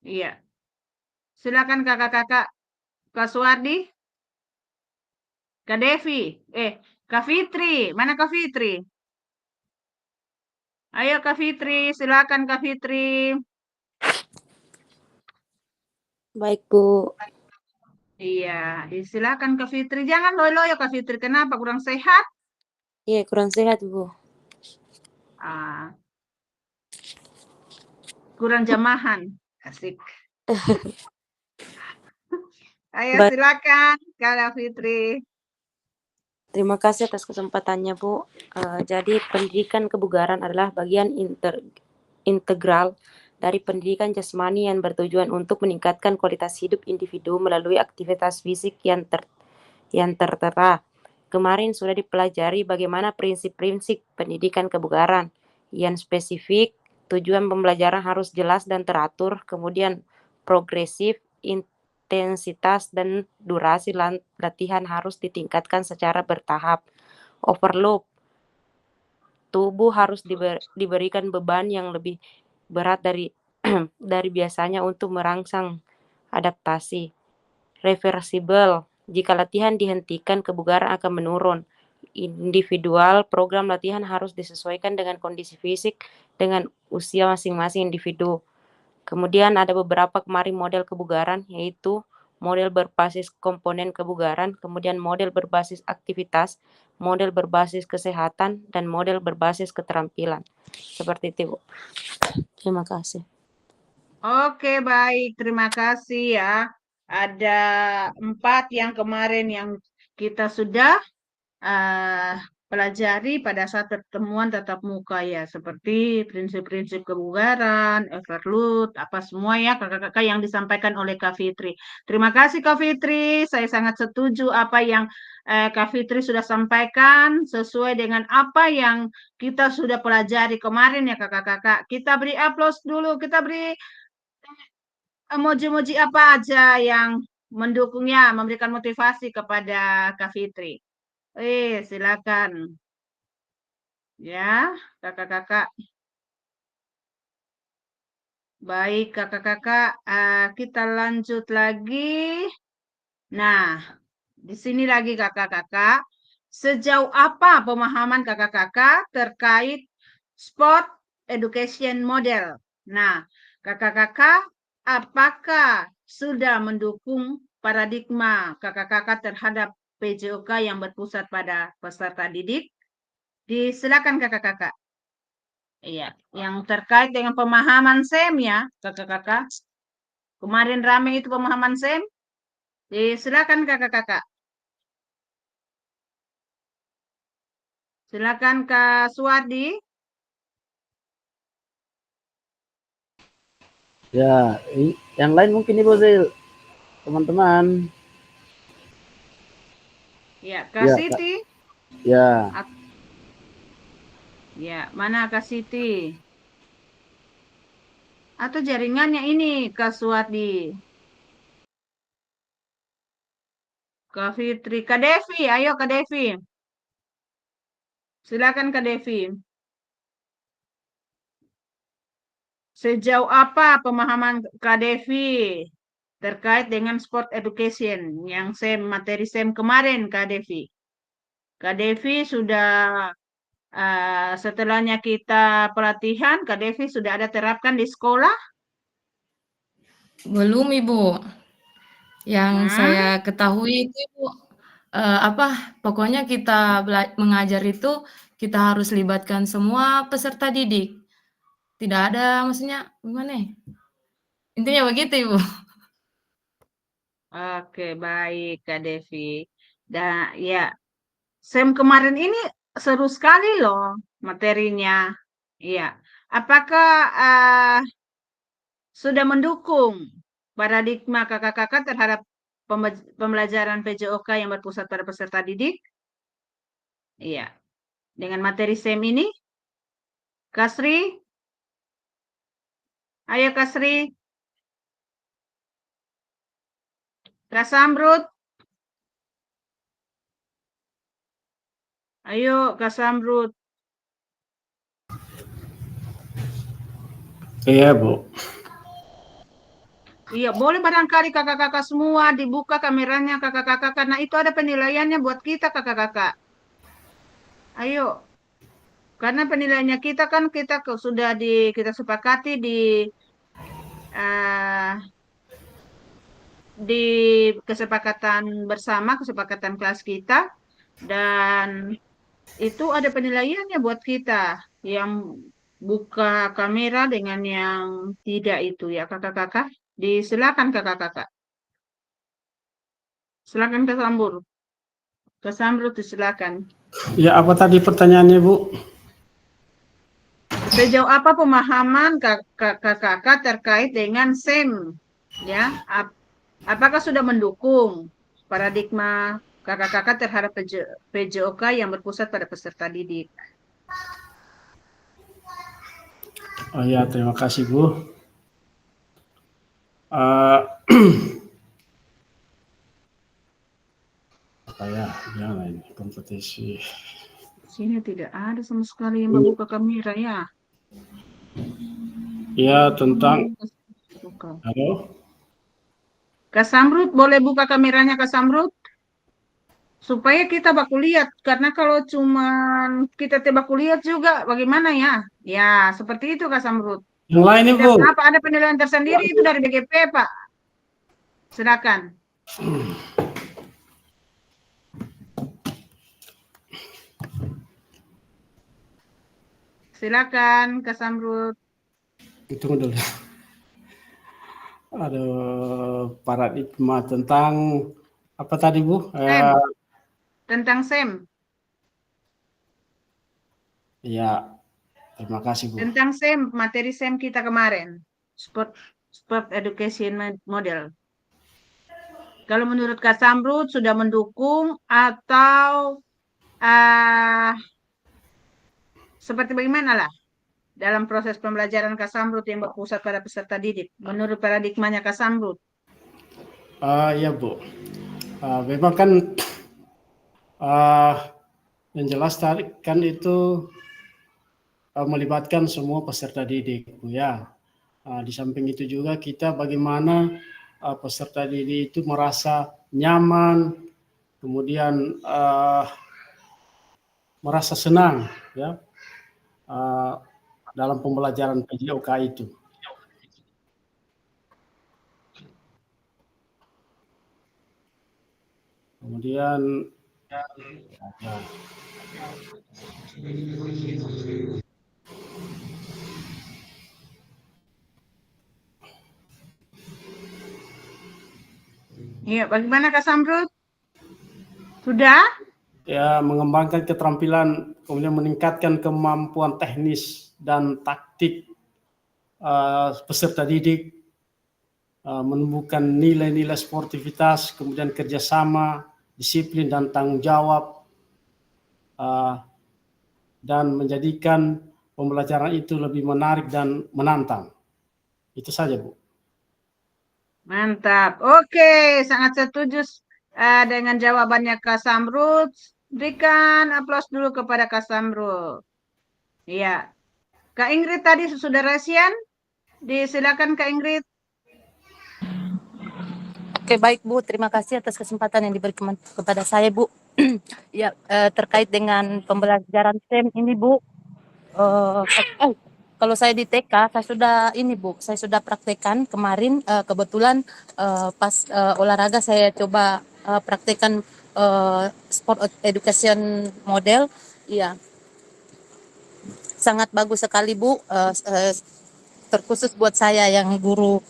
A: Iya. Silakan kakak-kakak. Kak Suwardi. Kak Devi. Kak Fitri. Mana Kak Fitri? Ayo Kak Fitri, silakan Kak Fitri.
I: Baik, Bu.
A: Iya, silakan Kak Fitri. Jangan loyo-loyo Kak Fitri. Kenapa? Kurang sehat?
I: Iya, kurang sehat, Bu.
A: Kurang jamahan. Asik. Ayo
I: Baik.
A: silakan Kak Fitri.
I: Terima kasih atas kesempatannya, Bu. Jadi pendidikan kebugaran adalah bagian integral dari pendidikan jasmani yang bertujuan untuk meningkatkan kualitas hidup individu melalui aktivitas fisik yang tertera. Kemarin sudah dipelajari bagaimana prinsip-prinsip pendidikan kebugaran yang spesifik, tujuan pembelajaran harus jelas dan teratur, kemudian progresif, intensitas dan durasi latihan harus ditingkatkan secara bertahap. Overload, tubuh harus diberikan beban yang lebih berat dari biasanya untuk merangsang adaptasi. Reversible, jika latihan dihentikan kebugaran akan menurun. Individual, program latihan harus disesuaikan dengan kondisi fisik dengan usia masing-masing individu. Kemudian ada beberapa kemarin model kebugaran, yaitu model berbasis komponen kebugaran, kemudian model berbasis aktivitas, model berbasis kesehatan, dan model berbasis keterampilan. Seperti itu, Bu. Terima kasih.
A: Oke, baik. Terima kasih ya. Ada 4 yang kemarin yang kita sudah pelajari pada saat pertemuan tatap muka ya, seperti prinsip-prinsip kebugaran, overload, apa semua ya kakak-kakak yang disampaikan oleh Kak Fitri. Terima kasih Kak Fitri, saya sangat setuju apa yang Kak Fitri sudah sampaikan sesuai dengan apa yang kita sudah pelajari kemarin ya kakak-kakak. Kita beri aplaus dulu, kita beri emoji-emoji apa aja yang mendukungnya, memberikan motivasi kepada Kak Fitri. Silakan. Ya, kakak-kakak. Baik, kakak-kakak, kita lanjut lagi. Nah, di sini lagi kakak-kakak. Sejauh apa pemahaman kakak-kakak terkait sport education model? Nah, kakak-kakak, apakah sudah mendukung paradigma kakak-kakak terhadap PJOK yang berpusat pada peserta didik? Silakan kakak-kakak. Iya, yang terkait dengan pemahaman SEM ya, kakak-kakak. Kemarin rame itu pemahaman SEM. Silakan kakak-kakak. Silakan Kak Suwardi.
D: Ya, yang lain mungkin Ibu Zil, teman-teman.
A: Ya, Kak
D: Ya,
A: Siti.
D: ya.
A: Ya, mana Kak Siti? Atau jaringannya ini Kak Suwardi. Kak Fitri. Kak Devi, ayo Kak Devi. Silakan Kak Devi. Sejauh apa pemahaman Kak Devi terkait dengan sport education yang materi SEM kemarin Kak Devi? Kak Devi sudah setelahnya kita pelatihan, Kak Devi sudah ada terapkan di sekolah?
B: Belum, Ibu. Yang saya ketahui itu, Ibu, pokoknya kita mengajar itu kita harus libatkan semua peserta didik. Tidak ada maksudnya gimana ya? Intinya begitu, Ibu.
A: Oke, baik Kak Devi. Dan ya, SEM kemarin ini seru sekali loh materinya. Iya. Apakah sudah mendukung paradigma kakak-kakak terhadap pembelajaran PJOK yang berpusat pada peserta didik? Iya. Dengan materi SEM ini, Kasri? Ayo Kasri. Kak Samrut? Ayo Kak Samrut.
E: Iya, Bu.
A: Iya, boleh barangkali kakak-kakak semua dibuka kameranya kakak-kakak karena itu ada penilaiannya buat kita kakak-kakak. Ayo, karena penilaiannya kita kan sudah kita sepakati uh, di kesepakatan bersama, kesepakatan kelas kita dan itu ada penilaiannya buat kita yang buka kamera dengan yang tidak itu ya kakak-kakak. Silakan kakak-kakak. Silakan Kak Sambur. Kak Sambur silakan.
E: Ya, apa tadi pertanyaannya, Bu?
A: Sejauh apa pemahaman kakak-kakak terkait dengan SEM? Ya, apakah sudah mendukung paradigma kakak-kakak terhadap PJOK yang berpusat pada peserta didik?
E: Oh ya, terima kasih, Bu. Apa ya, gimana ini kompetisi?
A: Sini tidak ada sama sekali yang membuka kamera ya.
E: Ya, tentang halo.
A: Kak Samrut, boleh buka kameranya Kak Samrut? Supaya kita baku lihat, karena kalau cuma kita baku lihat juga bagaimana ya? Ya, seperti itu Kak Samrut.
E: Yang lain,
A: Tidak
E: Bu.
A: apa, ada penilaian tersendiri itu dari BGP, Pak. Silakan. Silakan Kak Samrut.
E: Tunggu dulu. Ada paradigma tentang apa tadi, Bu?
A: Tentang SEM.
E: Ya, terima kasih, Bu.
A: Tentang SEM, materi SEM kita kemarin. Sport Education Model. Kalau menurut Kak Samrut sudah mendukung atau seperti bagaimana lah dalam proses pembelajaran Kak Samrut yang berpusat pada peserta didik menurut paradigmanya Kak Samrut?
E: Ya, Bu. Memang kan yang jelas tadi kan itu melibatkan semua peserta didik, Bu ya. Di samping itu juga kita bagaimana peserta didik itu merasa nyaman, kemudian merasa senang ya dalam pembelajaran PJOK itu. Kemudian
A: Iya, bagaimana Kak Samrud? Sudah?
E: Ya, mengembangkan keterampilan, kemudian meningkatkan kemampuan teknis dan taktik peserta didik, menumbuhkan nilai-nilai sportivitas, kemudian kerjasama, disiplin dan tanggung jawab, dan menjadikan pembelajaran itu lebih menarik dan menantang. Itu saja, Bu.
A: Mantap. Oke, sangat setuju dengan jawabannya Kak Samrud. Berikan aplaus dulu kepada Kak Samrud. Iya. Kak Ingrid tadi sudah resian? Disilakan Kak Ingrid.
F: Oke, baik Bu, terima kasih atas kesempatan yang diberikan kepada saya Bu. Ya, terkait dengan pembelajaran STEM ini Bu, kalau saya di TK, saya sudah ini Bu, saya sudah praktekkan kemarin, kebetulan pas olahraga saya coba praktekkan sport education model, ya sangat bagus sekali Bu, terkhusus buat saya yang guru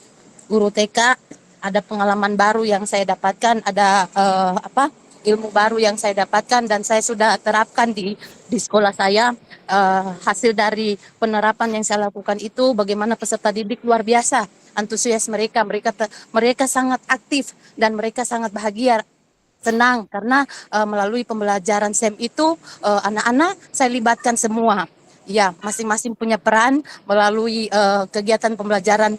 F: TK, ada pengalaman baru yang saya dapatkan, ada ilmu baru yang saya dapatkan dan saya sudah terapkan di sekolah saya. Hasil dari penerapan yang saya lakukan itu bagaimana peserta didik luar biasa, antusias mereka sangat aktif dan mereka sangat bahagia, senang karena melalui pembelajaran STEM itu anak-anak saya libatkan semua. Ya, masing-masing punya peran melalui kegiatan pembelajaran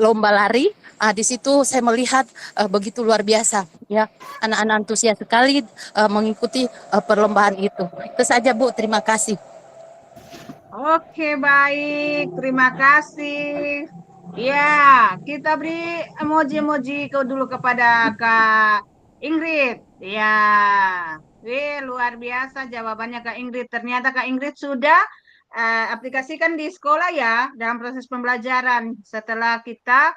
F: lomba lari. Di situ saya melihat begitu luar biasa, ya, anak-anak antusias sekali mengikuti perlombaan itu. Itu saja Bu, terima kasih.
A: Oke, baik. Terima kasih. Ya, kita beri emoji-emoji dulu kepada Kak Ingrid. Ya, luar biasa jawabannya Kak Ingrid. Ternyata Kak Ingrid sudah aplikasikan di sekolah ya dalam proses pembelajaran setelah kita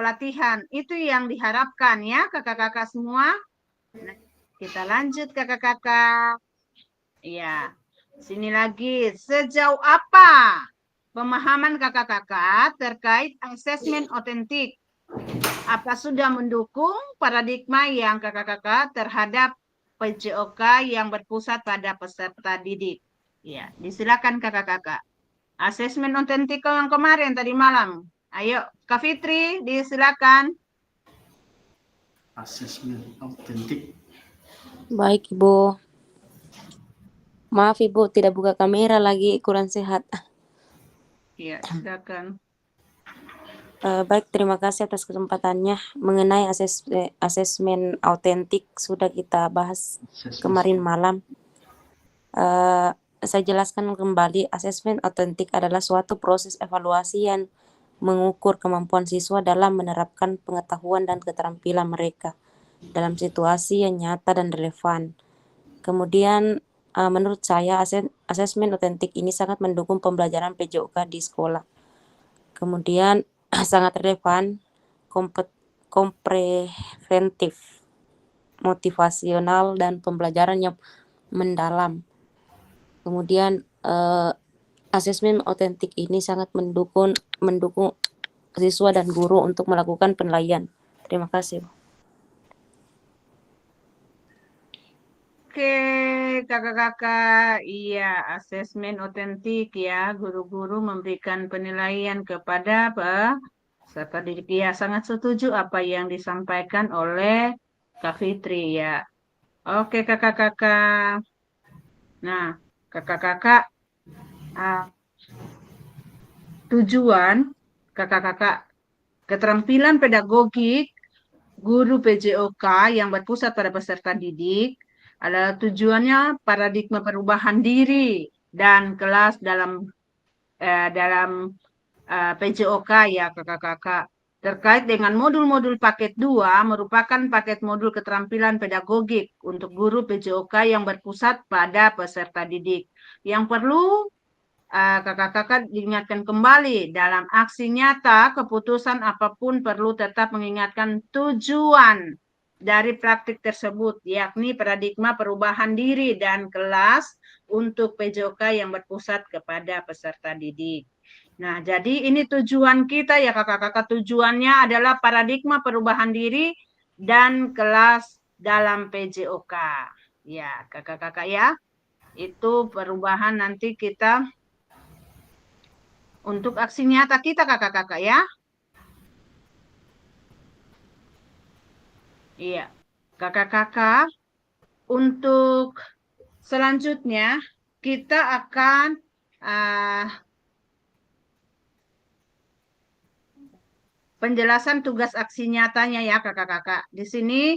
A: pelatihan. Itu yang diharapkan ya kakak-kakak semua. Nah, kita lanjut kakak-kakak. Ya, sini lagi. Sejauh apa pemahaman kakak-kakak terkait asesmen otentik? Apa sudah mendukung paradigma yang kakak-kakak terhadap PJOK yang berpusat pada peserta didik? Ya, disilakan kakak-kakak. Asesmen otentik yang kemarin tadi malam. Ayo, Kak Fitri, disilakan.
E: Asesmen autentik.
I: Baik, Ibu. Maaf, Ibu, tidak buka kamera lagi, kurang sehat.
A: Ya, silakan.
I: Baik, terima kasih atas kesempatannya. Mengenai asesmen autentik sudah kita bahas kemarin malam. Saya jelaskan kembali, asesmen autentik adalah suatu proses evaluasi yang mengukur kemampuan siswa dalam menerapkan pengetahuan dan keterampilan mereka dalam situasi yang nyata dan relevan. Kemudian menurut saya asesmen otentik ini sangat mendukung pembelajaran PJOK di sekolah. Kemudian sangat relevan, komprehensiv, motivasional, dan pembelajaran yang mendalam. Kemudian asesmen otentik ini sangat mendukung siswa dan guru untuk melakukan penilaian. Terima kasih.
A: Oke, kakak-kakak, iya, asesmen otentik ya, guru-guru memberikan penilaian kepada peserta didik. Ya, sangat setuju apa yang disampaikan oleh Kak Fitri ya. Oke, kakak-kakak. Nah, kakak-kakak, tujuan kakak-kakak keterampilan pedagogik guru PJOK yang berpusat pada peserta didik adalah tujuannya paradigma perubahan diri dan kelas dalam PJOK ya kakak-kakak. Terkait dengan modul-modul paket 2 merupakan paket modul keterampilan pedagogik untuk guru PJOK yang berpusat pada peserta didik. Yang perlu kakak-kakak diingatkan kembali dalam aksi nyata keputusan apapun perlu tetap mengingatkan tujuan dari praktik tersebut, yakni paradigma perubahan diri dan kelas untuk PJOK yang berpusat kepada peserta didik. Nah, jadi ini tujuan kita ya kakak-kakak, tujuannya adalah paradigma perubahan diri dan kelas dalam PJOK. Ya, kakak-kakak ya. Itu perubahan nanti kita untuk aksi nyata kita kakak-kakak ya. Iya, kakak-kakak, untuk selanjutnya kita akan penjelasan tugas aksi nyatanya ya kakak-kakak. Di sini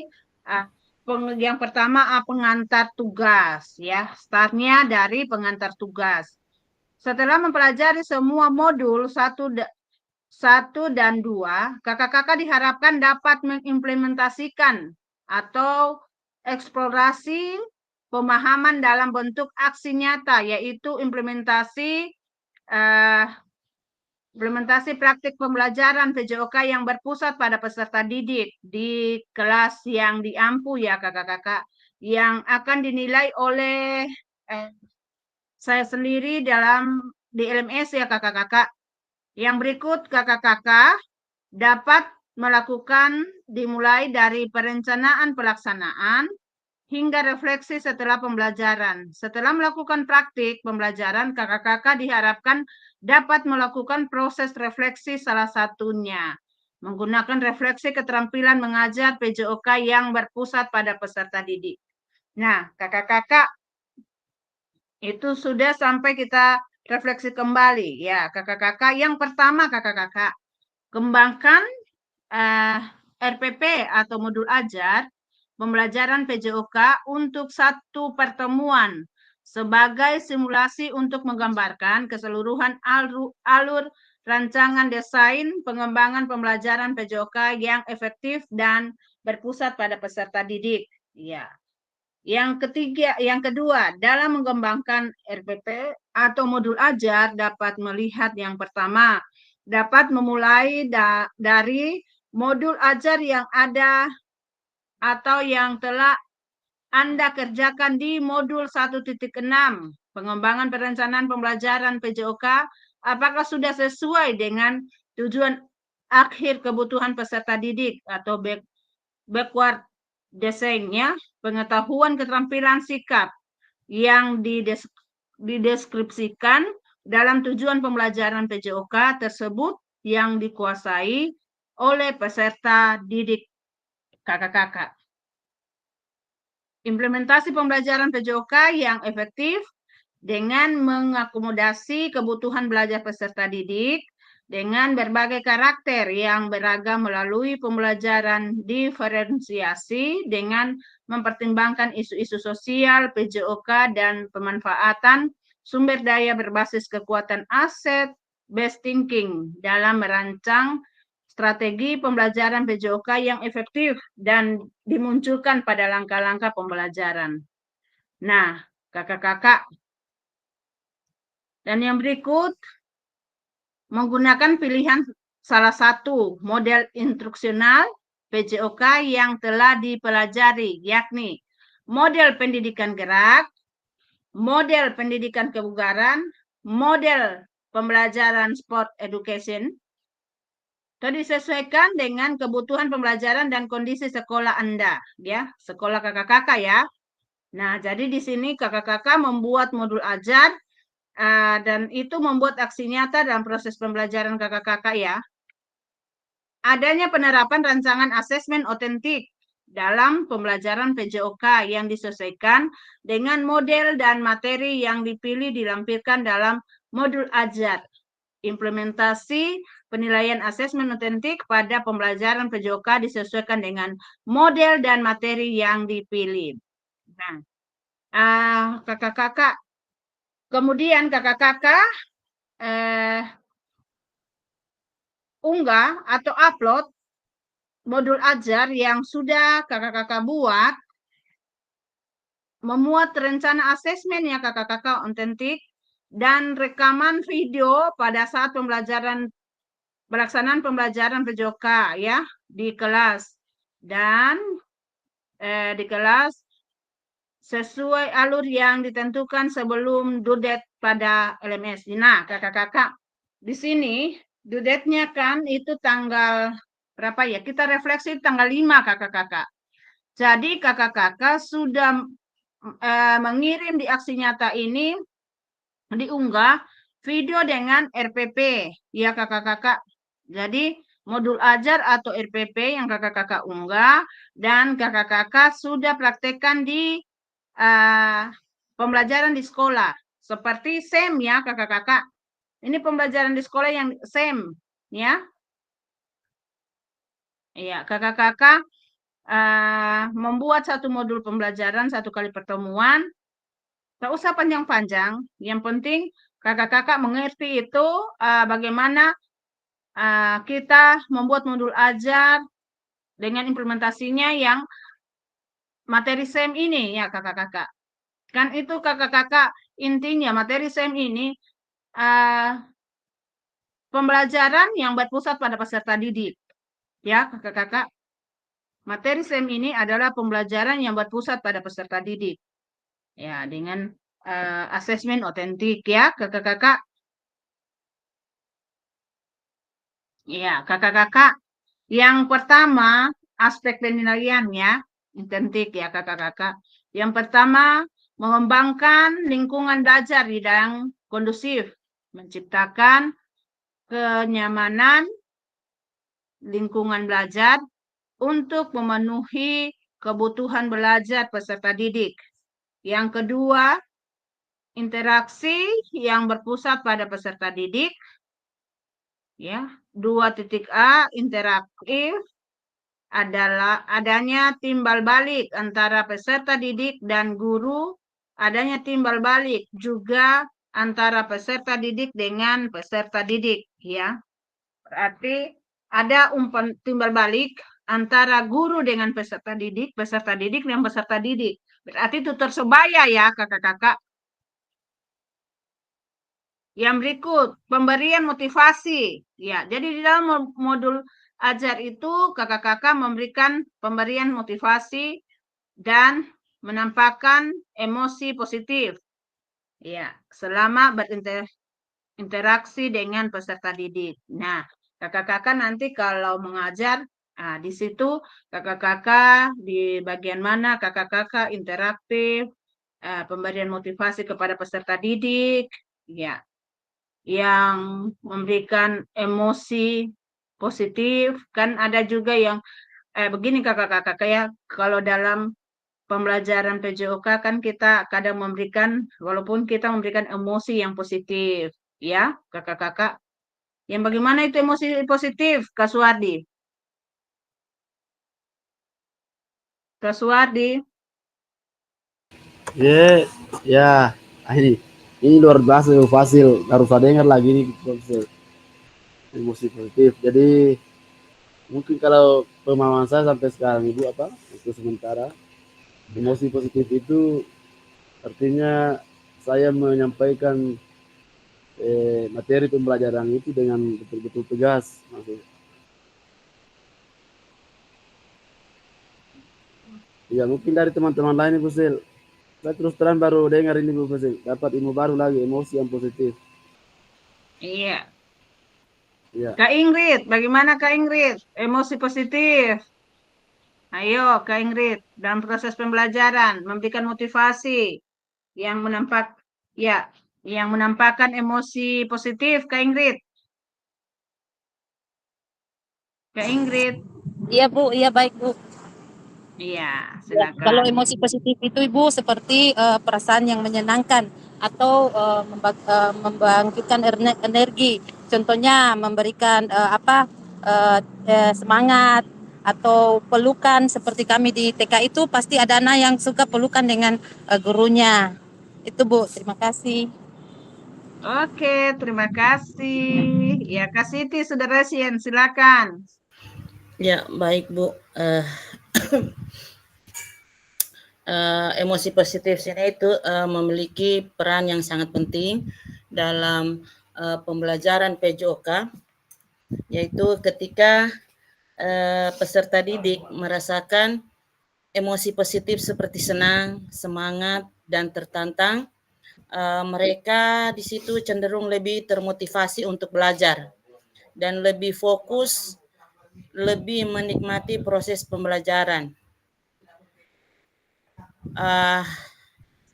A: yang pertama pengantar tugas ya. Startnya dari pengantar tugas. Setelah mempelajari semua modul 1 dan 2, kakak-kakak diharapkan dapat mengimplementasikan atau eksplorasi pemahaman dalam bentuk aksi nyata, yaitu implementasi praktik pembelajaran PJOK yang berpusat pada peserta didik di kelas yang diampu ya kakak-kakak, yang akan dinilai oleh saya sendiri di LMS ya kakak-kakak. Yang berikut kakak-kakak dapat melakukan dimulai dari perencanaan pelaksanaan hingga refleksi setelah pembelajaran. Setelah melakukan praktik pembelajaran, kakak-kakak diharapkan dapat melakukan proses refleksi salah satunya. Menggunakan refleksi keterampilan mengajar PJOK yang berpusat pada peserta didik. Nah, kakak-kakak, itu sudah sampai kita refleksi kembali. Ya, kakak-kakak. Yang pertama kakak-kakak, kembangkan RPP atau modul ajar pembelajaran PJOK untuk satu pertemuan sebagai simulasi untuk menggambarkan keseluruhan alur rancangan desain pengembangan pembelajaran PJOK yang efektif dan berpusat pada peserta didik. Ya. Yang kedua, dalam mengembangkan RPP atau modul ajar dapat melihat yang pertama, dapat memulai dari modul ajar yang ada atau yang telah Anda kerjakan di modul 1.6, pengembangan perencanaan pembelajaran PJOK, apakah sudah sesuai dengan tujuan akhir kebutuhan peserta didik atau backward desainnya, pengetahuan keterampilan sikap yang dideskripsikan dalam tujuan pembelajaran PJOK tersebut yang dikuasai oleh peserta didik kakak-kakak. Implementasi pembelajaran PJOK yang efektif dengan mengakomodasi kebutuhan belajar peserta didik dengan berbagai karakter yang beragam melalui pembelajaran diferensiasi dengan mempertimbangkan isu-isu sosial, PJOK, dan pemanfaatan sumber daya berbasis kekuatan aset, based thinking dalam merancang strategi pembelajaran PJOK yang efektif dan dimunculkan pada langkah-langkah pembelajaran. Nah, kakak-kakak, dan yang berikut, menggunakan pilihan salah satu model instruksional PJOK yang telah dipelajari, yakni model pendidikan gerak, model pendidikan kebugaran, model pembelajaran sport education, dan disesuaikan dengan kebutuhan pembelajaran dan kondisi sekolah Anda, ya, sekolah kakak-kakak ya. Nah, jadi di sini kakak-kakak membuat modul ajar dan itu membuat aksi nyata dalam proses pembelajaran kakak-kakak ya. Adanya penerapan rancangan asesmen otentik dalam pembelajaran PJOK yang disesuaikan dengan model dan materi yang dipilih dilampirkan dalam modul ajar. Implementasi penilaian asesmen otentik pada pembelajaran PJOK disesuaikan dengan model dan materi yang dipilih. Nah, kakak-kakak, kemudian kakak-kakak unggah atau upload modul ajar yang sudah kakak-kakak buat, memuat rencana asesmen ya kakak-kakak otentik, dan rekaman video pada saat pelaksanaan pembelajaran PJOK ya di kelas, dan di kelas sesuai alur yang ditentukan sebelum due date pada LMS. Nah, kakak-kakak, di sini due date-nya kan itu tanggal berapa ya? Kita refleksi tanggal 5 kakak-kakak. Jadi kakak-kakak sudah mengirim di aksi nyata ini, diunggah video dengan RPP ya kakak-kakak. Jadi modul ajar atau RPP yang kakak-kakak unggah dan kakak-kakak sudah praktekkan di pembelajaran di sekolah seperti SEM ya kakak-kakak. Ini pembelajaran di sekolah yang SEM ya. Iya, kakak-kakak membuat satu modul pembelajaran 1 kali pertemuan. Tak usah panjang-panjang. Yang penting kakak-kakak mengerti itu bagaimana kita membuat modul ajar dengan implementasinya yang materi SEM ini ya kakak-kakak. Kan itu kakak-kakak intinya materi SEM ini pembelajaran yang berpusat pada peserta didik. Ya kakak-kakak. Materi SEM ini adalah pembelajaran yang berpusat pada peserta didik. Ya, dengan asesmen otentik ya kakak-kakak. Ya, kakak-kakak. Yang pertama, aspek penilaiannya otentik ya kakak-kakak. Yang pertama, mengembangkan lingkungan belajar yang kondusif, menciptakan kenyamanan lingkungan belajar untuk memenuhi kebutuhan belajar peserta didik. Yang kedua, interaksi yang berpusat pada peserta didik. Ya, 2.A interaktif adalah adanya timbal balik antara peserta didik dan guru, adanya timbal balik juga antara peserta didik dengan peserta didik ya. Berarti ada umpan timbal balik antara guru dengan peserta didik dengan peserta didik. Berarti itu tersebaya ya kakak-kakak. Yang berikut, pemberian motivasi. Ya, jadi di dalam modul ajar itu kakak-kakak memberikan pemberian motivasi dan menampakkan emosi positif. Ya, selama berinteraksi dengan peserta didik. Nah, kakak-kakak nanti kalau mengajar, di situ kakak-kakak di bagian mana kakak-kakak interaktif, pemberian motivasi kepada peserta didik, ya, yang memberikan emosi positif. Kan ada juga yang begini kakak-kakak ya, kalau dalam pembelajaran PJOK kan kita kadang memberikan, walaupun kita memberikan emosi yang positif ya kakak-kakak. Yang bagaimana itu emosi positif Kak Suwardi? Kak Suwardi?
D: Ya, ini luar biasa Fasil, harus dengar lagi nih emosi positif. Jadi mungkin kalau pemahaman saya sampai sekarang Ibu untuk sementara emosi positif itu artinya saya menyampaikan materi pembelajaran itu dengan betul-betul tegas maksudnya. Ya mungkin dari teman-teman lain Ibu Sil, saya terus terang baru dengar ini Bu Sil, dapat ilmu baru lagi, emosi yang positif.
A: Iya.
D: Ya.
A: Kak Ingrid, bagaimana Kak Ingrid? Emosi positif. Ayo Kak Ingrid, dalam proses pembelajaran memberikan motivasi yang menampakkan emosi positif Kak Ingrid. Kak Ingrid.
F: Iya Bu, iya baik Bu.
A: Iya, silakan.
F: Kalau emosi positif itu Ibu seperti perasaan yang menyenangkan atau membangkitkan energi. Contohnya memberikan semangat atau pelukan seperti kami di TK itu pasti ada anak yang suka pelukan dengan gurunya. Itu Bu, terima kasih.
A: Oke, terima kasih. Ya, Kak Siti sudah resien, silakan.
G: Ya, baik Bu. Emosi positif sini itu memiliki peran yang sangat penting dalam pembelajaran PJOK, yaitu ketika peserta didik merasakan emosi positif seperti senang, semangat, dan tertantang, mereka di situ cenderung lebih termotivasi untuk belajar dan lebih fokus lebih menikmati proses pembelajaran.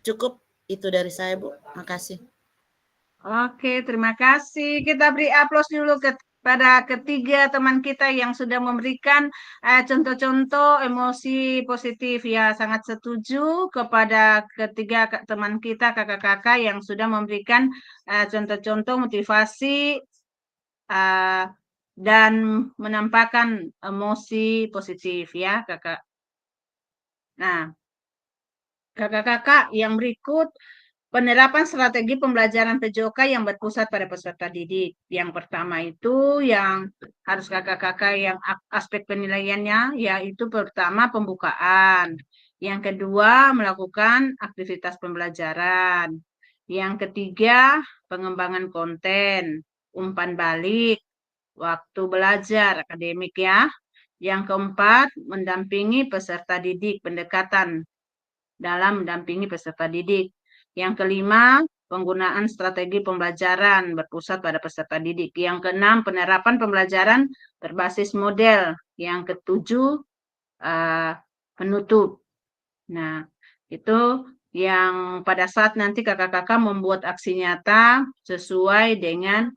G: Cukup itu dari saya, Bu. Makasih.
A: Oke, terima kasih. Kita beri aplaus dulu kepada ketiga teman kita yang sudah memberikan contoh-contoh emosi positif. Ya, sangat setuju kepada ketiga teman kita, kakak-kakak yang sudah memberikan contoh-contoh motivasi dan menampakkan emosi positif ya, kakak. Nah, kakak-kakak yang berikut, penerapan strategi pembelajaran PJOK yang berpusat pada peserta didik. Yang pertama itu yang harus kakak-kakak yang aspek penilaiannya, yaitu pertama pembukaan. Yang kedua melakukan aktivitas pembelajaran. Yang ketiga pengembangan konten, umpan balik, waktu belajar akademik ya. Yang keempat mendampingi peserta didik, pendekatan dalam mendampingi peserta didik. Yang kelima, penggunaan strategi pembelajaran berpusat pada peserta didik. Yang keenam, penerapan pembelajaran berbasis model. Yang ketujuh, penutup. Nah, itu yang pada saat nanti kakak-kakak membuat aksi nyata sesuai dengan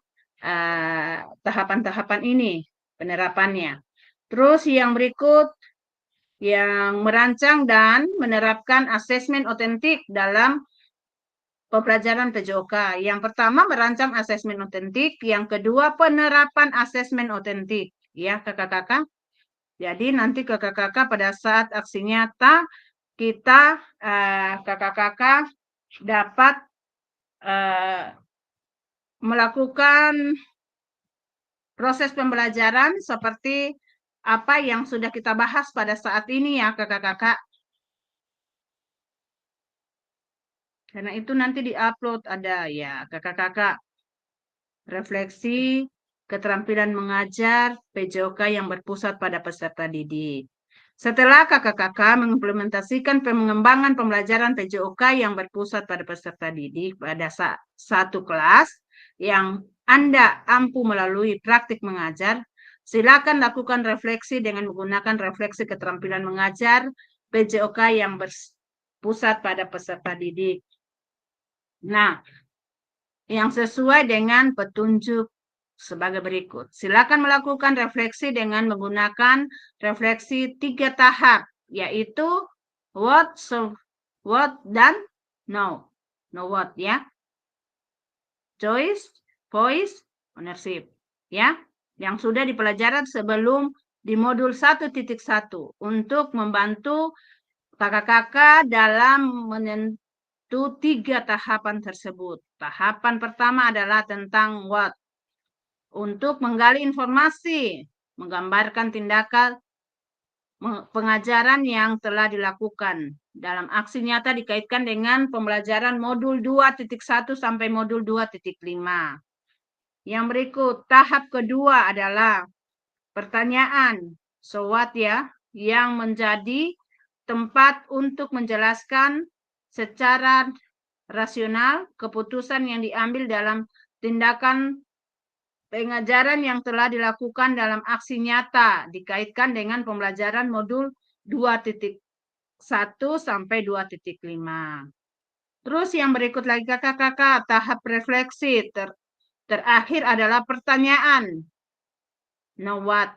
A: tahapan-tahapan ini, penerapannya. Terus yang berikut, yang merancang dan menerapkan asesmen otentik dalam pembelajaran PJOK. Yang pertama merancang asesmen otentik, yang kedua penerapan asesmen otentik. Ya, kakak-kakak. Jadi nanti kakak-kakak pada saat aksi nyata kita kakak-kakak dapat melakukan proses pembelajaran seperti apa yang sudah kita bahas pada saat ini ya kakak-kakak. Karena itu nanti di-upload ada ya kakak-kakak. Refleksi keterampilan mengajar PJOK yang berpusat pada peserta didik. Setelah kakak-kakak mengimplementasikan pengembangan pembelajaran PJOK yang berpusat pada peserta didik pada satu kelas yang Anda ampu melalui praktik mengajar, silakan lakukan refleksi dengan menggunakan refleksi keterampilan mengajar PJOK yang berpusat pada peserta didik. Nah, yang sesuai dengan petunjuk sebagai berikut. Silakan melakukan refleksi dengan menggunakan refleksi 3 tahap, yaitu what, so, what, dan no. No what ya. Choice, voice, ownership. Ya, yang sudah dipelajari sebelum di modul 1.1 untuk membantu kakak-kakak dalam itu 3 tahapan tersebut. Tahapan pertama adalah tentang what. Untuk menggali informasi, menggambarkan tindakan pengajaran yang telah dilakukan. Dalam aksi nyata dikaitkan dengan pembelajaran modul 2.1 sampai modul 2.5. Yang berikut, tahap kedua adalah pertanyaan. So what ya, yang menjadi tempat untuk menjelaskan secara rasional keputusan yang diambil dalam tindakan pengajaran yang telah dilakukan dalam aksi nyata dikaitkan dengan pembelajaran modul 2.1 sampai 2.5. Terus yang berikut lagi kakak-kakak, tahap refleksi terakhir adalah pertanyaan. Know what?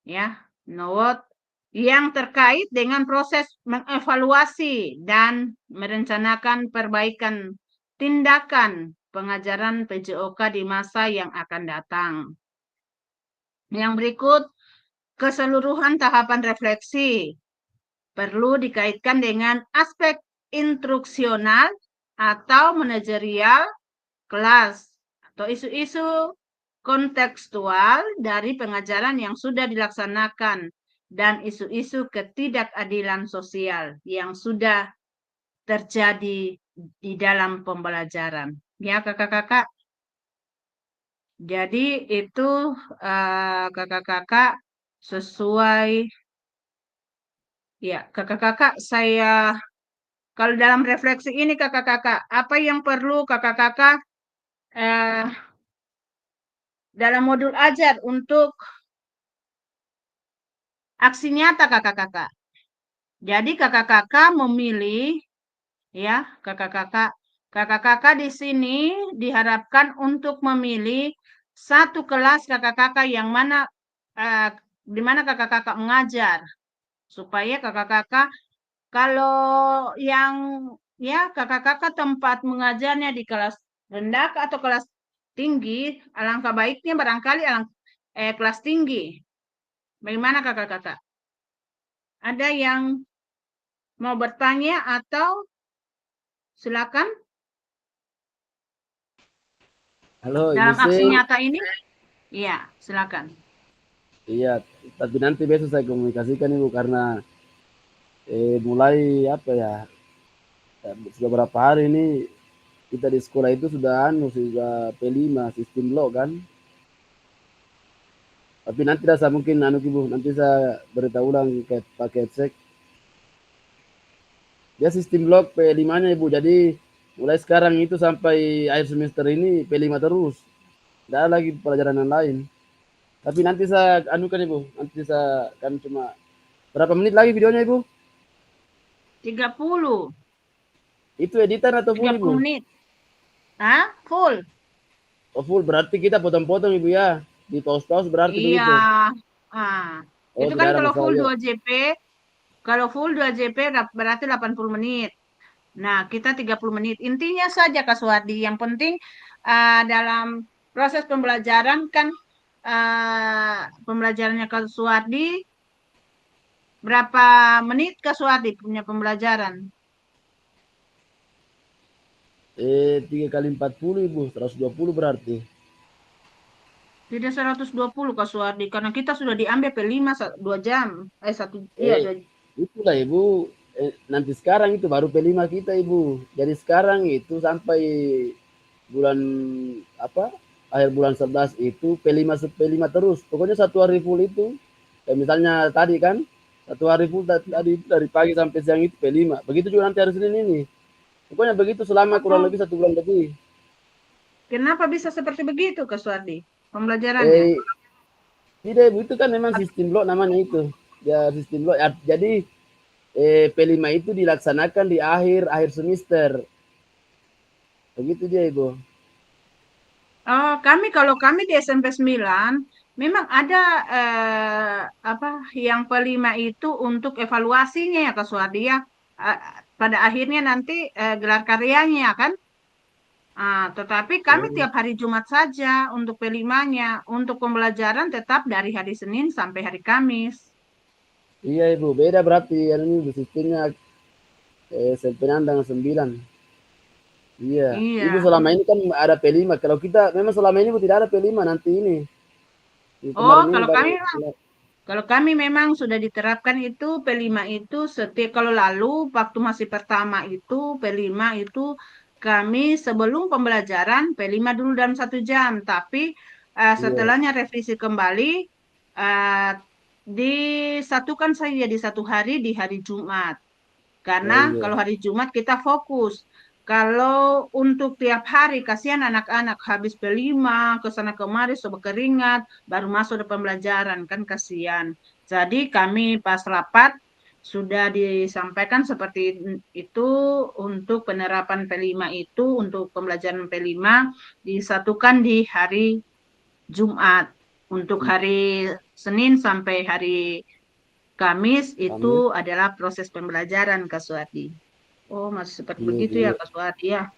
A: Ya, know what? Yang terkait dengan proses mengevaluasi dan merencanakan perbaikan tindakan pengajaran PJOK di masa yang akan datang. Yang berikut, keseluruhan tahapan refleksi perlu dikaitkan dengan aspek instruksional atau manajerial kelas atau isu-isu kontekstual dari pengajaran yang sudah dilaksanakan dan isu-isu ketidakadilan sosial yang sudah terjadi di dalam pembelajaran. Ya, kakak-kakak. Jadi itu kakak-kakak sesuai ya, kakak-kakak saya kalau dalam refleksi ini kakak-kakak, apa yang perlu kakak-kakak dalam modul ajar untuk aksi nyata kakak-kakak. Jadi kakak-kakak memilih, ya, kakak-kakak di sini diharapkan untuk memilih satu kelas kakak-kakak yang mana di mana kakak-kakak mengajar, supaya kakak-kakak kalau yang ya kakak-kakak tempat mengajarnya di kelas rendah atau kelas tinggi, alangkah baiknya barangkali kelas tinggi. Bagaimana kakak-kakak? Ada yang mau bertanya atau silakan?
D: Halo, Ibu
A: Dalam aksi
D: Sing.
A: nyata ini? Iya, silakan.
D: Iya, tapi nanti besok saya komunikasikan Ibu karena mulai apa ya, sudah berapa hari ini kita di sekolah itu sudah P5 sistem blok kan. Tapi nanti saya mungkin Ibu, nanti saya beritahu ulang ke paket sek. Dia sistem blok P5-nya Ibu. Jadi mulai sekarang itu sampai akhir semester ini P5 terus. Tidak ada lagi pelajaran yang lain. Tapi nanti saya anukan Ibu. Nanti saya kan cuma berapa menit lagi videonya Ibu?
A: 30.
D: Itu editan atau full
A: 30
D: Ibu?
A: menit. Hah? Full?
D: Oh full, berarti kita potong-potong Ibu ya. Di pause-pause berarti
A: Iya.
D: begitu. Oh,
A: Itu
D: tidak
A: kan
D: ada
A: kalau full
D: masalah.
A: 2 JP, kalau full 2 JP berarti 80 menit. Nah, kita 30 menit. Intinya saja Kak Suwardi, yang penting dalam proses pembelajaran kan pembelajarannya Kak Suwardi berapa menit Kak Suwardi punya pembelajaran?
D: 3 kali 40 Ibu, 120 berarti.
A: Tidak 120 Kak Suwardi, karena kita sudah diambil P5 2 jam. 2
D: Itulah Ibu, nanti sekarang itu baru P5 kita Ibu. Jadi sekarang itu sampai bulan apa? Akhir bulan 11 itu P5 terus. Pokoknya 1 hari full itu. Kayak misalnya tadi kan, 1 hari full tadi dari pagi sampai siang itu P5. Begitu juga nanti hari Senin ini. Pokoknya begitu selama kurang lebih 1 bulan lebih.
A: Kenapa bisa seperti begitu Kak Suwardi pembelajarannya?
D: Tidak Ibu, itu kan memang sistem blok namanya itu. Ya sistem blok. Jadi P5 itu dilaksanakan di akhir semester. Begitu dia Ibu.
A: Oh, kalau kami di SMP 9 memang ada yang P5 itu untuk evaluasinya ya Kak Suwardi ya. Pada akhirnya nanti gelar karyanya kan. Tetapi kami tiap hari Jumat saja untuk P5-nya. Untuk pembelajaran tetap dari hari Senin sampai hari Kamis.
D: Iya Ibu, beda berarti ini sistemnya SMP 6 dengan 9. Iya. Ibu selama ini kan ada P5. Kalau kita memang selama ini Ibu tidak ada P5 nanti ini.
A: Oh, kalau kami memang sudah diterapkan itu P5 itu setiap kalau lalu waktu masih pertama itu P5 itu kami sebelum pembelajaran P5 dulu dalam 1 jam, tapi setelahnya revisi kembali disatukan saja di 1 hari di hari Jumat. Karena kalau hari Jumat kita fokus. Kalau untuk tiap hari, kasihan anak-anak habis P5, kesana kemari, sobat keringat, baru masuk ke pembelajaran, kan kasihan. Jadi kami pas rapat, sudah disampaikan seperti itu untuk penerapan P5 itu, untuk pembelajaran P5, disatukan di hari Jumat. Untuk hari Senin sampai hari Kamis itu adalah proses pembelajaran Kak Suwardi. Oh, masih seperti begitu ya Kak Suwardi ya.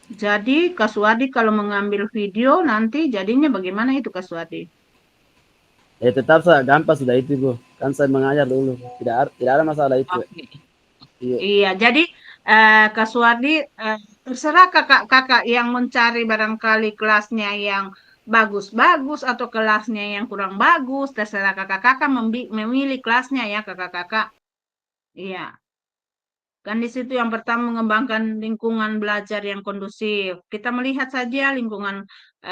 A: Jadi Kak Suwardi kalau mengambil video nanti jadinya bagaimana itu Kak Suwardi?
D: Tetap gampang sudah itu Bu. Kan saya mengajar dulu. Tidak ada masalah itu.
A: Iya, jadi Kak Suwardi terserah kakak-kakak yang mencari barangkali kelasnya yang bagus-bagus atau kelasnya yang kurang bagus, terserah kakak-kakak memilih kelasnya ya kakak-kakak. Iya. Kan di situ yang pertama mengembangkan lingkungan belajar yang kondusif. Kita melihat saja lingkungan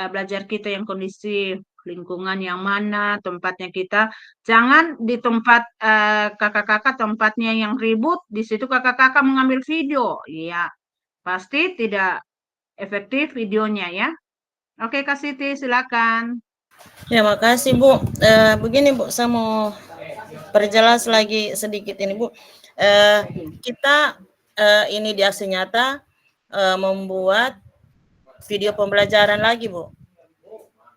A: belajar kita yang kondusif, lingkungan yang mana tempatnya kita. Jangan di tempat kakak-kakak tempatnya yang ribut, di situ kakak-kakak mengambil video. Iya, pasti tidak efektif videonya ya. Oke Kak Siti, silakan.
G: Ya, makasih Bu. Begini Bu, saya mau perjelas lagi sedikit ini Bu. Kita ini di aksi nyata membuat video pembelajaran lagi Bu.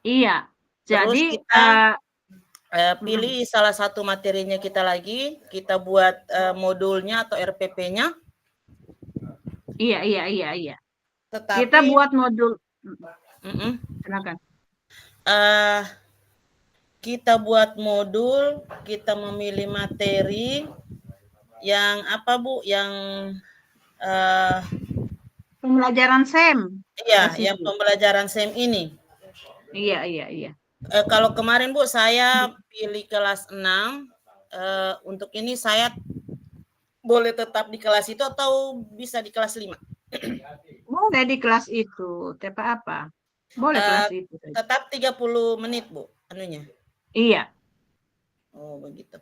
A: Iya.
G: Terus
A: Jadi
G: kita pilih salah satu materinya kita lagi, kita buat modulnya atau RPP-nya.
A: Iya.
G: Tetapi
A: Kita buat modul. Silakan.
G: Kita buat modul, kita memilih materi yang apa Bu? Yang
A: pembelajaran SEM.
G: Iya, yang pembelajaran SEM ini.
A: Iya.
G: Kalau kemarin Bu, saya pilih kelas 6. Untuk ini saya boleh tetap di kelas itu atau bisa di kelas 5?
A: Boleh di kelas itu, tapi apa? Boleh kelas itu.
G: Tetap 30 menit Bu, anunya.
A: Iya.
G: Oh, begitu.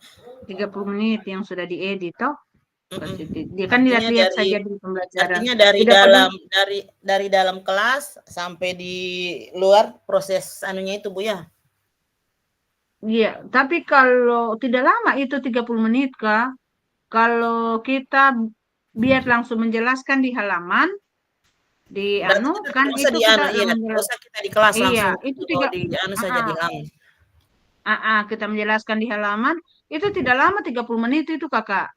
A: 30 menit yang sudah diedit toh. Dia kan lihat-lihat saja di pembelajaran.
G: Artinya dari dalam kelas sampai di luar proses anunya itu Bu ya.
A: Iya, tapi kalau tidak lama itu 30 menit Kak. Kalau kita biar langsung menjelaskan di halaman di anu kan itu kita
G: menjelaskan kita di kelas langsung.
A: Itu tidak
G: di anu saja di halaman.
A: Kita menjelaskan di halaman itu tidak lama 30 menit itu Kakak.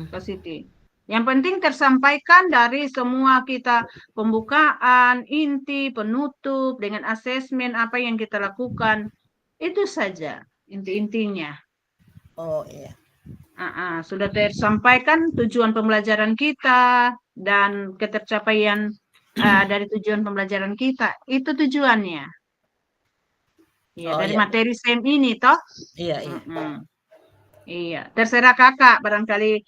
A: Ke Siti. Yang penting tersampaikan dari semua kita pembukaan, inti, penutup dengan asesmen apa yang kita lakukan. Itu saja inti-intinya.
G: Oh iya.
A: Sudah tersampaikan tujuan pembelajaran kita dan ketercapaian dari tujuan pembelajaran kita. Itu tujuannya. Ya, dari materi SEM ini toh.
G: Iya.
A: Iya, terserah Kakak. Barangkali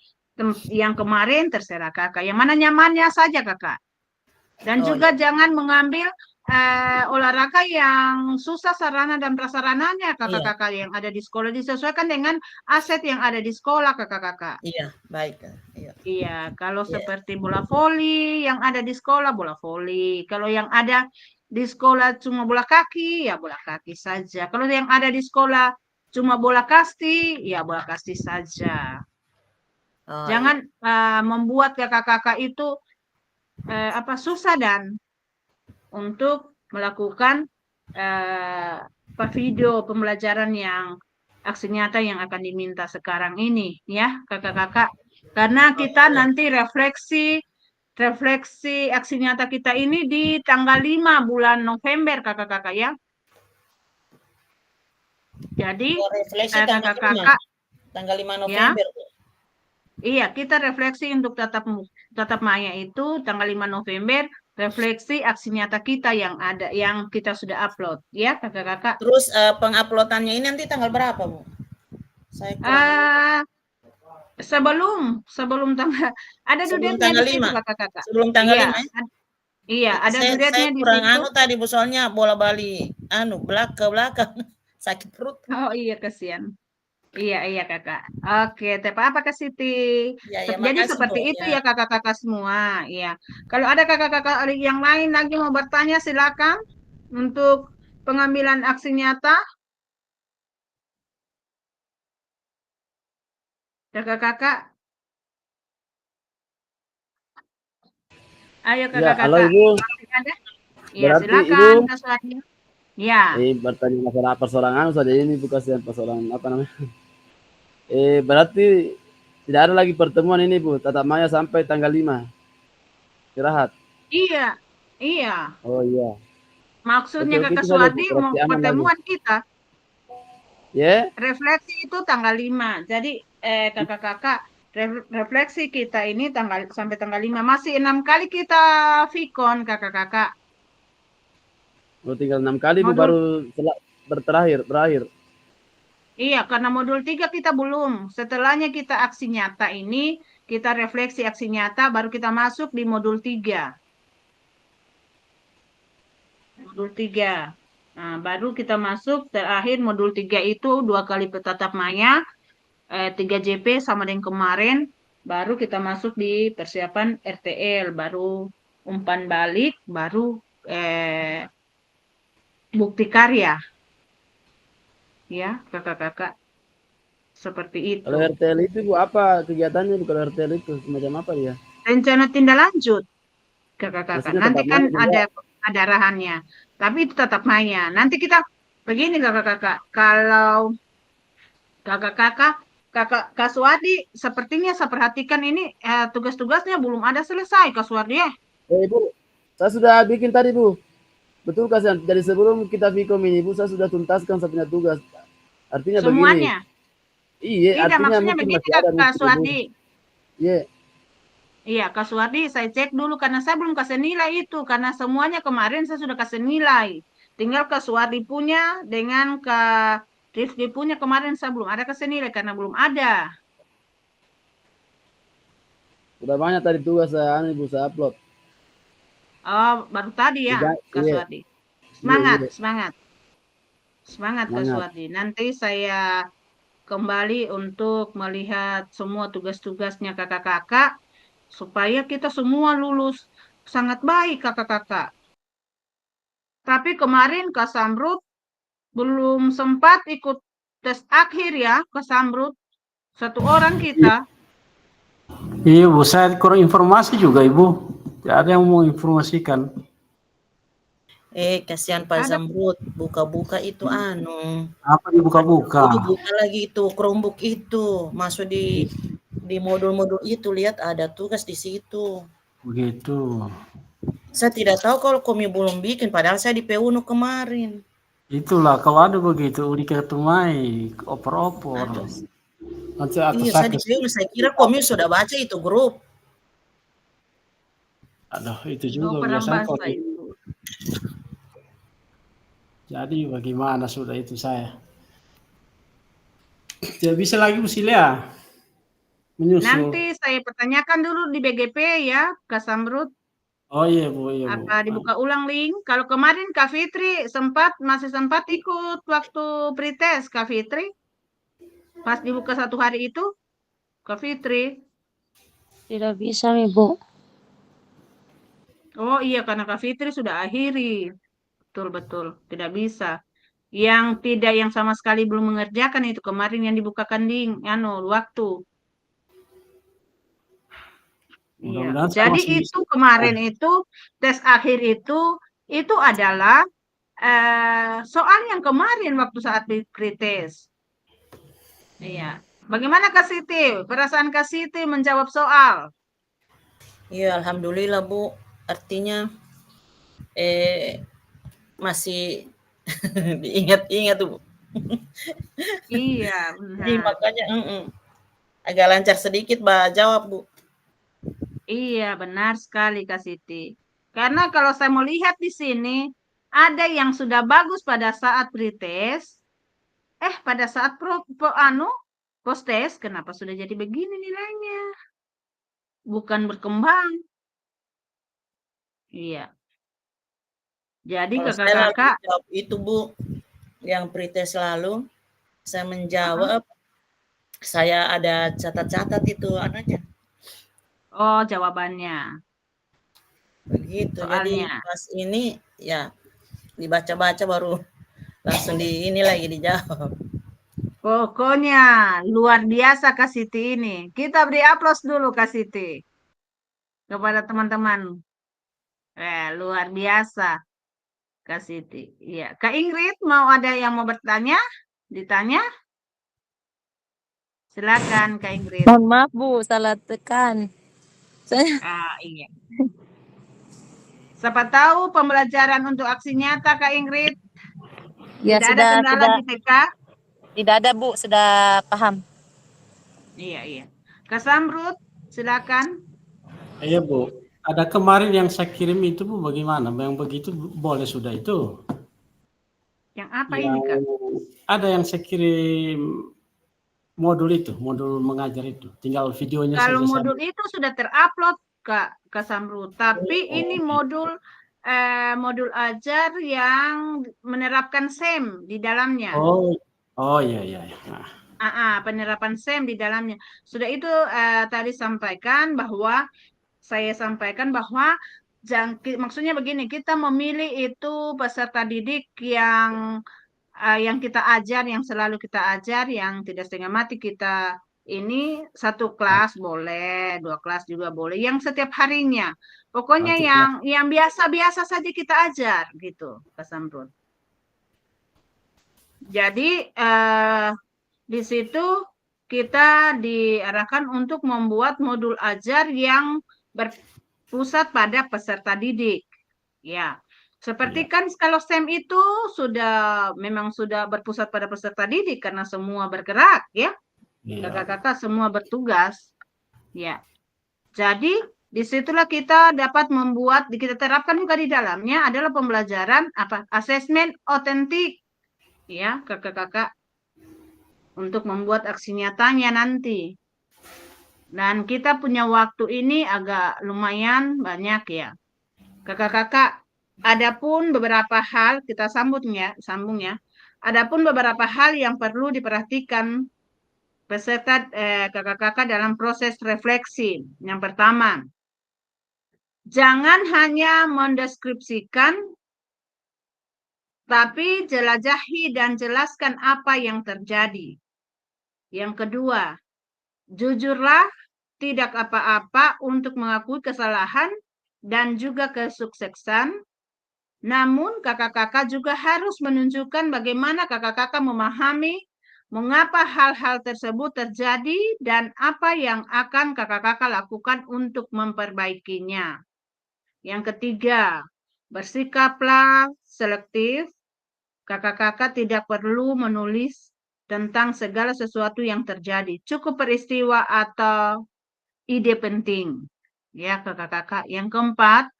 A: yang kemarin terserah Kakak. Yang mana nyamannya saja Kakak. Dan juga jangan mengambil olahraga yang susah sarana dan prasarananya Kakak-kakak yang ada di sekolah. Disesuaikan dengan aset yang ada di sekolah Kakak-kakak.
G: Iya, baik.
A: Iya, kalau seperti bola voli yang ada di sekolah, bola voli. Kalau yang ada di sekolah cuma bola kaki, ya bola kaki saja. Kalau yang ada di sekolah cuma bola kasti, ya bola kasti saja. Jangan membuat kakak-kakak itu susah dan untuk melakukan video pembelajaran yang aksi nyata yang akan diminta sekarang ini, ya kakak-kakak. Karena kita nanti refleksi aksi nyata kita ini di tanggal 5 bulan November kakak-kakak ya. Jadi kakak-kakak
G: tanggal 5 November.
A: Ya, iya, kita refleksi untuk tatap maya itu tanggal 5 November, refleksi aksi nyata kita yang ada, yang kita sudah upload, ya kakak-kakak.
G: Terus penguploadannya ini nanti tanggal berapa, Bu?
A: Sebelum tanggal, ada due-date-nya di situ kakak-kakak.
G: Sebelum tanggal 5 ya?
A: Iya, ada due-date-nya di situ.
G: Kurang tadi Bu, soalnya bola bali ke belakang sakit perut.
A: Oh iya, kasihan. Iya kakak. Oke, apa Kak Siti? Jadi seperti itu ya kakak-kakak semua. Iya. Kalau ada kakak-kakak yang lain lagi mau bertanya silakan untuk pengambilan aksi nyata. Kakak-kakak. Ayo kakak-kakak.
D: Ya, halo Ibu.
A: Iya, silakan Kak Suhadi. Ya.
D: Bertanya masalah persoalan saja ini bukan persoalan apa namanya. Berarti tidak ada lagi pertemuan ini Bu, tatap maya sampai tanggal 5. Istirahat.
A: Iya.
D: Oh iya.
A: Maksudnya Kakak Suhadi mau pertemuan kita.
D: Ya.
A: Refleksi itu tanggal 5. Jadi kakak-kakak refleksi kita ini sampai tanggal 5. Masih 6 kali kita vikon kakak-kakak.
D: Oh, tinggal 6 kali Bu baru berakhir.
A: Iya, karena modul 3 kita belum. Setelahnya kita aksi nyata ini, kita refleksi aksi nyata, baru kita masuk di modul 3. Modul 3. Nah, baru kita masuk terakhir modul 3 itu 2 kali tatap maya, 3 JP sama dengan kemarin, baru kita masuk di persiapan RTL, baru umpan balik, baru bukti karya. ya kakak-kakak. Seperti itu.
D: Kalau RTL itu Bu, apa kegiatannya Bu? Kalau RTL itu semacam apa dia?
A: Rencana tindak lanjut kakak-kakak.
D: Maksudnya
A: Nanti
D: tetap
A: kan
D: main juga.
A: ada arahannya. Tapi itu tetap mainnya. Nanti kita begini kakak-kakak. Kalau kakak-kakak, Kak Suwadi, sepertinya saya perhatikan ini tugas-tugasnya belum ada selesai Kak Suwadi ya.
D: Bu, saya sudah bikin tadi Bu. Betul kasihan. Dari sebelum kita Vkom ini Bu, saya sudah tuntaskan saya punya tugas. Artinya begini.
A: Semuanya.
D: Iya,
A: Tidak,
D: artinya
A: maksudnya
D: mungkin
A: begini
D: masih ada
A: Kak Suwadi.
D: Iya.
A: Iya, Kak Suwardi, saya cek dulu karena saya belum kasih nilai itu. Karena semuanya kemarin saya sudah kasih nilai. Tinggal Kak Suwardi punya dengan Kak Rifki punya kemarin saya belum ada kasih nilai karena belum ada.
D: Udah banyak tadi tugas saya Ibu saya upload.
A: Oh, baru tadi ya, Kak
D: Iya.
A: Suwardi. Semangat,
D: Iya.
A: semangat. Semangat Kak
D: Semangat.
A: Suwardi. Nanti saya kembali untuk melihat semua tugas-tugasnya kakak-kakak supaya kita semua lulus. Sangat baik kakak-kakak. Tapi kemarin Kak Samrut belum sempat ikut tes akhir ya, Kak Samrut. Satu orang kita.
E: Iya Bu, saya kurang informasi juga Ibu. Tidak ada yang mau informasikan.
G: Kasihan Pak Zamrud, buka-buka itu
E: Apa dibuka-buka?
G: buka lagi itu Chromebook itu, masuk di modul-modul itu, lihat ada tugas di situ.
E: Begitu.
G: Saya tidak tahu kalau Komi belum bikin, padahal saya di PUNU kemarin.
E: Itulah kalau ada begitu diketumai opor-opor. Nanti
G: Iya, saya di PUNU, saya kira Komi sudah baca itu grup.
E: Aduh, itu juga
A: perang
E: biasanya
A: bahasa
E: kalau
A: itu.
E: jadi bagaimana sudah itu saya. Tidak bisa lagi Bu Silea menyusul.
A: Nanti saya pertanyakan dulu di BGP ya, Kak Samrut.
E: Oh iya Bu, iya Bu.
A: Apa dibuka ulang link? Kalau kemarin Kak Fitri masih sempat ikut waktu pretest Kak Fitri? Pas dibuka satu hari itu, Kak Fitri?
H: Tidak bisa Ibu.
A: Oh iya, karena Kak Fitri sudah akhiri. Betul-betul, tidak bisa. Yang sama sekali belum mengerjakan itu kemarin yang dibukakan di waktu. Iya. Jadi itu kemarin itu tes akhir itu adalah soal yang kemarin waktu saat pretest. Iya. Bagaimana Kak Siti? Perasaan Kak Siti menjawab soal?
G: Iya, alhamdulillah Bu. Artinya masih diingat-ingat tuh Bu.
A: Iya,
G: Jadi
A: benar.
G: makanya agak lancar sedikit jawab Bu.
A: Iya, benar sekali Kak Siti. Karena kalau saya mau lihat di sini, ada yang sudah bagus pada saat pretest, pada saat post test, kenapa sudah jadi begini nilainya? Bukan berkembang. Iya. Jadi
G: Kalau saya lalu
A: kakak-kakak,
G: jawab itu Bu, yang pretest lalu, saya menjawab, saya ada catat-catat itu anaknya.
A: oh jawabannya.
G: Begitu,
A: Soalnya.
G: jadi pas ini ya dibaca-baca baru langsung lagi dijawab.
A: Pokoknya luar biasa Kak Siti ini. Kita beri aplaus dulu Kak Siti. Kepada teman-teman. Luar biasa Kak Siti. Iya. Kak Ingrid mau ada yang mau bertanya? Ditanya? Silakan Kak Ingrid.
F: Mohon maaf Bu, salah tekan.
A: Iya. Siapa tahu pembelajaran untuk aksi nyata Kak Ingrid?
F: Ya,
A: Tidak ada kendala di TK?
F: Tidak ada Bu, sudah paham.
A: Iya. Kak Samrut, silakan.
E: Iya Bu, ada kemarin yang saya kirim itu Bu, bagaimana? Yang begitu boleh sudah itu?
A: Yang apa ini Kak?
E: Ada yang saya kirim modul mengajar itu, tinggal videonya saja.
A: Kalau modul itu sudah terupload Kak Samrut, tapi ini modul ajar yang menerapkan SEM di dalamnya.
E: Oh iya.
A: Penerapan SEM di dalamnya. Sudah itu tadi saya sampaikan bahwa maksudnya begini, kita memilih itu peserta didik yang yang kita ajar, yang selalu kita ajar, yang tidak setengah mati kita ini 1 kelas boleh, 2 kelas juga boleh, yang setiap harinya. Pokoknya
C: Nanti
A: yang biasa-biasa saja kita ajar gitu, Kak Samrun. Jadi di situ kita diarahkan untuk membuat modul ajar yang berpusat pada peserta didik. Ya. Seperti kan kalau STEM itu memang sudah berpusat pada peserta didik karena semua bergerak ya. Kakak-kakak semua bertugas. Ya. Jadi disitulah kita dapat kita terapkan juga di dalamnya adalah pembelajaran asesmen otentik ya kakak-kakak untuk membuat aksi nyatanya nanti. Dan kita punya waktu ini agak lumayan banyak ya. Kakak-kakak, adapun beberapa hal kita sambung ya. Adapun beberapa hal yang perlu diperhatikan peserta kakak-kakak dalam proses refleksi. Yang pertama, jangan hanya mendeskripsikan, tapi jelajahi dan jelaskan apa yang terjadi. Yang kedua, jujurlah, tidak apa-apa untuk mengakui kesalahan dan juga kesuksesan. Namun kakak-kakak juga harus menunjukkan bagaimana kakak-kakak memahami mengapa hal-hal tersebut terjadi dan apa yang akan kakak-kakak lakukan untuk memperbaikinya. Yang ketiga, bersikaplah selektif. Kakak-kakak tidak perlu menulis tentang segala sesuatu yang terjadi. Cukup peristiwa atau ide penting. Ya, kakak-kakak. Yang keempat,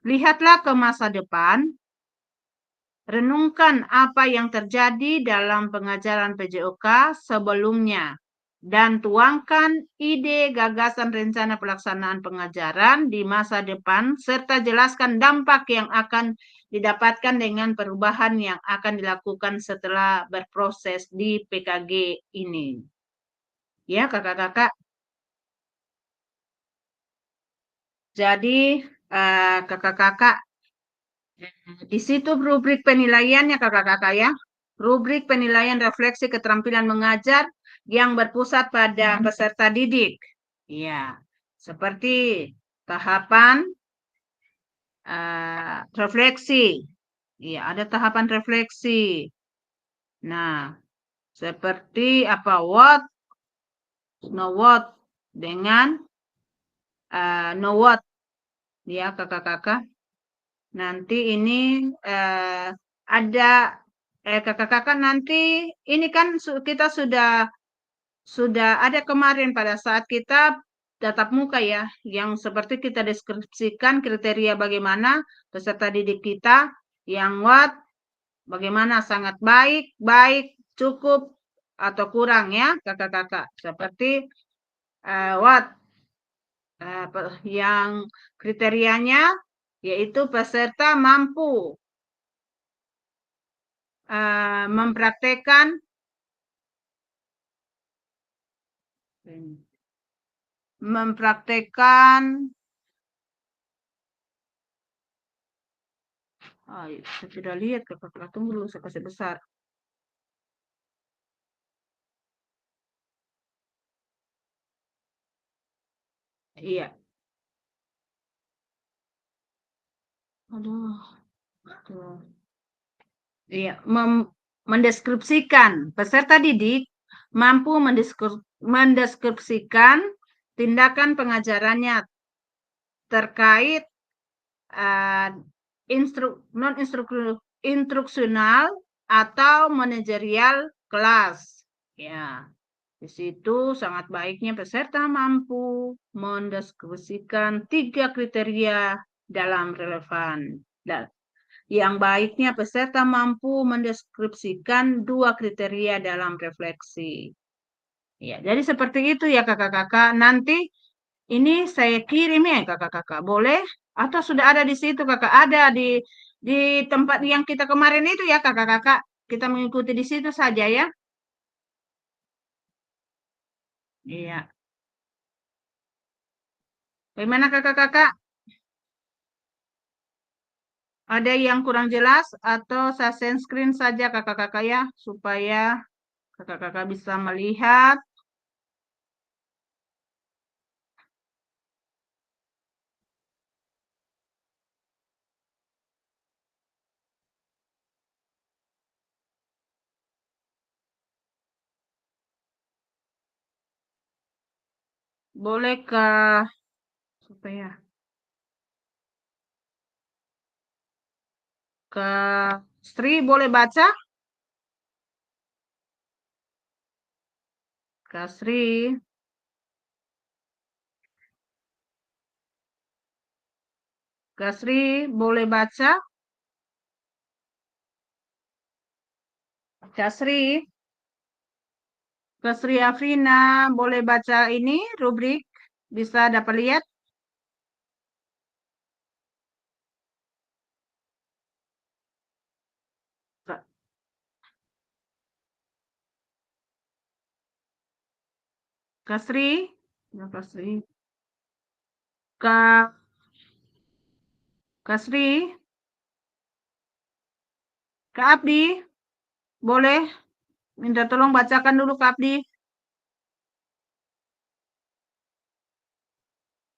A: lihatlah ke masa depan. Renungkan apa yang terjadi dalam pengajaran PJOK sebelumnya dan tuangkan ide, gagasan, rencana pelaksanaan pengajaran di masa depan serta jelaskan dampak yang akan didapatkan dengan perubahan yang akan dilakukan setelah berproses di PKG ini. Ya, kakak-kakak. Jadi, kakak-kakak, di situ rubrik penilaiannya kakak-kakak ya. Rubrik penilaian refleksi keterampilan mengajar yang berpusat pada peserta didik. Ya, seperti tahapan refleksi. Ya, ada tahapan refleksi. Nah, seperti what, know what, dengan know what. Ya, kakak-kakak. Nanti ini ada kakak-kakak nanti ini kan kita sudah ada kemarin pada saat kita tatap muka ya, yang seperti kita deskripsikan kriteria bagaimana peserta didik kita, yang what, bagaimana sangat baik, cukup, atau kurang ya kakak-kakak. Seperti what, yang kriterianya yaitu peserta mampu mempraktekkan saya tidak lihat kakak, tunggu dulu saya kasih besar. Iya. Aduh. Iya, mendeskripsikan peserta didik mampu mendeskripsikan tindakan pengajarannya terkait instruksional atau manajerial kelas. Ya, di situ sangat baiknya peserta mampu mendeskripsikan 3 kriteria dalam relevan. Yang baiknya peserta mampu mendeskripsikan 2 kriteria dalam refleksi. Ya, jadi seperti itu ya kakak-kakak. Nanti ini saya kirim ya kakak-kakak. Boleh? Atau sudah ada di situ kakak? Ada di tempat yang kita kemarin itu ya kakak-kakak. Kita mengikuti di situ saja ya. Iya. Bagaimana kakak-kakak? Ada yang kurang jelas atau saya share screen saja kakak-kakak ya, supaya kakak-kakak bisa melihat. Bolehkah supaya Kak Sri boleh baca? Kak Sri. Kak Sri boleh baca? Kak Sri. Kak Sri Afrina boleh baca ini rubrik? Bisa dapat lihat? Kak Sri? Ya, Kak Sri. Kak Sri? Kak Abdi? Boleh? Minta tolong bacakan dulu Kak Abdi.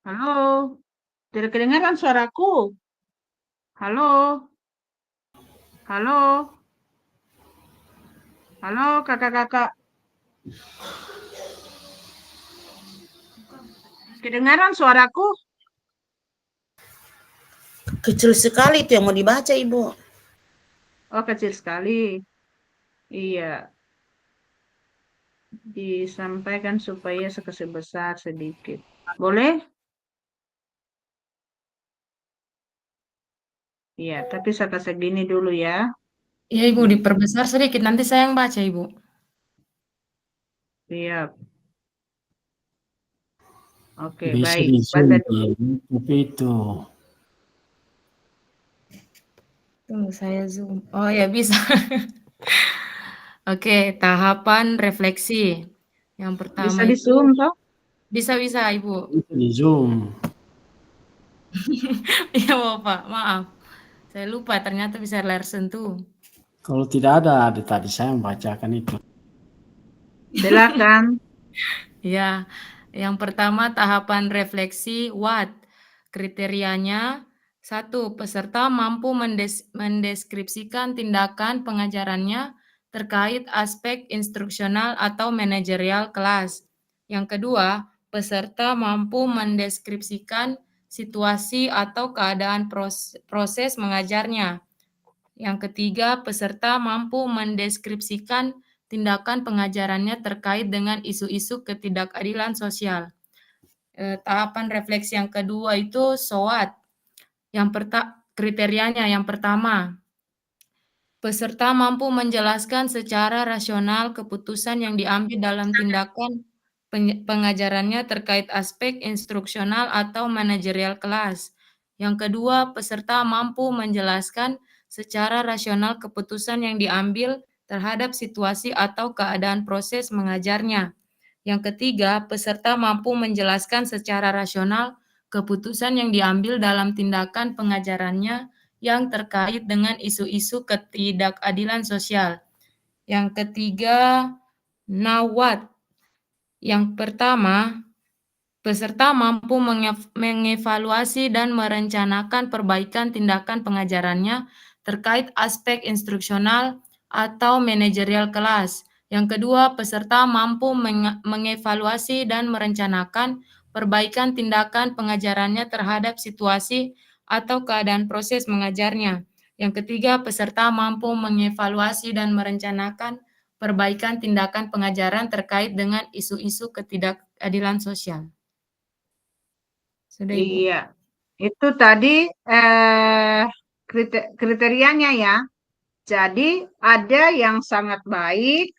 A: Halo? Tidak kedengaran suaraku? Halo? Halo? Halo kakak-kakak? Kedengaran suaraku?
G: Kecil sekali itu yang mau dibaca, Ibu.
A: Oh, kecil sekali. Iya. Disampaikan supaya sebesar sedikit. Boleh? Iya, tapi saya kasih gini dulu ya.
B: Iya Ibu, diperbesar sedikit, nanti saya yang baca Ibu.
A: Siap. Oke,
E: Bisa
A: baik.
E: di zoom,
A: Baca dulu.
E: tapi itu.
B: Tunggu saya zoom. Oh ya bisa. Oke, tahapan refleksi. Yang pertama
A: Bisa di zoom toh?
B: bisa Ibu.
E: Bisa di zoom.
B: Iya Bapak, maaf. Saya lupa ternyata bisa layar sentuh.
E: Kalau tidak ada tadi saya membacakan itu.
A: Silakan.
B: Ya, yang pertama tahapan refleksi WAT. Kriterianya, 1. Peserta mampu mendeskripsikan tindakan pengajarannya terkait aspek instruksional atau manajerial kelas. Yang kedua, peserta mampu mendeskripsikan situasi atau keadaan proses mengajarnya. Yang ketiga, peserta mampu mendeskripsikan tindakan pengajarannya terkait dengan isu-isu ketidakadilan sosial. Tahapan refleksi yang kedua itu SWOT. Kriterianya yang pertama, peserta mampu menjelaskan secara rasional keputusan yang diambil dalam tindakan pengajarannya terkait aspek instruksional atau manajerial kelas. Yang kedua, peserta mampu menjelaskan secara rasional keputusan yang diambil terhadap situasi atau keadaan proses mengajarnya. Yang ketiga, peserta mampu menjelaskan secara rasional keputusan yang diambil dalam tindakan pengajarannya yang terkait dengan isu-isu ketidakadilan sosial. Yang ketiga, now what? Yang pertama, peserta mampu mengevaluasi dan merencanakan perbaikan tindakan pengajarannya terkait aspek instruksional atau manajerial kelas. Yang kedua, peserta mampu mengevaluasi dan merencanakan perbaikan tindakan pengajarannya terhadap situasi atau keadaan proses mengajarnya. Yang ketiga, peserta mampu mengevaluasi dan merencanakan perbaikan tindakan pengajaran terkait dengan isu-isu ketidakadilan sosial. Sudah, Ibu.
A: Iya. Itu tadi kriterianya ya. Jadi ada yang sangat baik,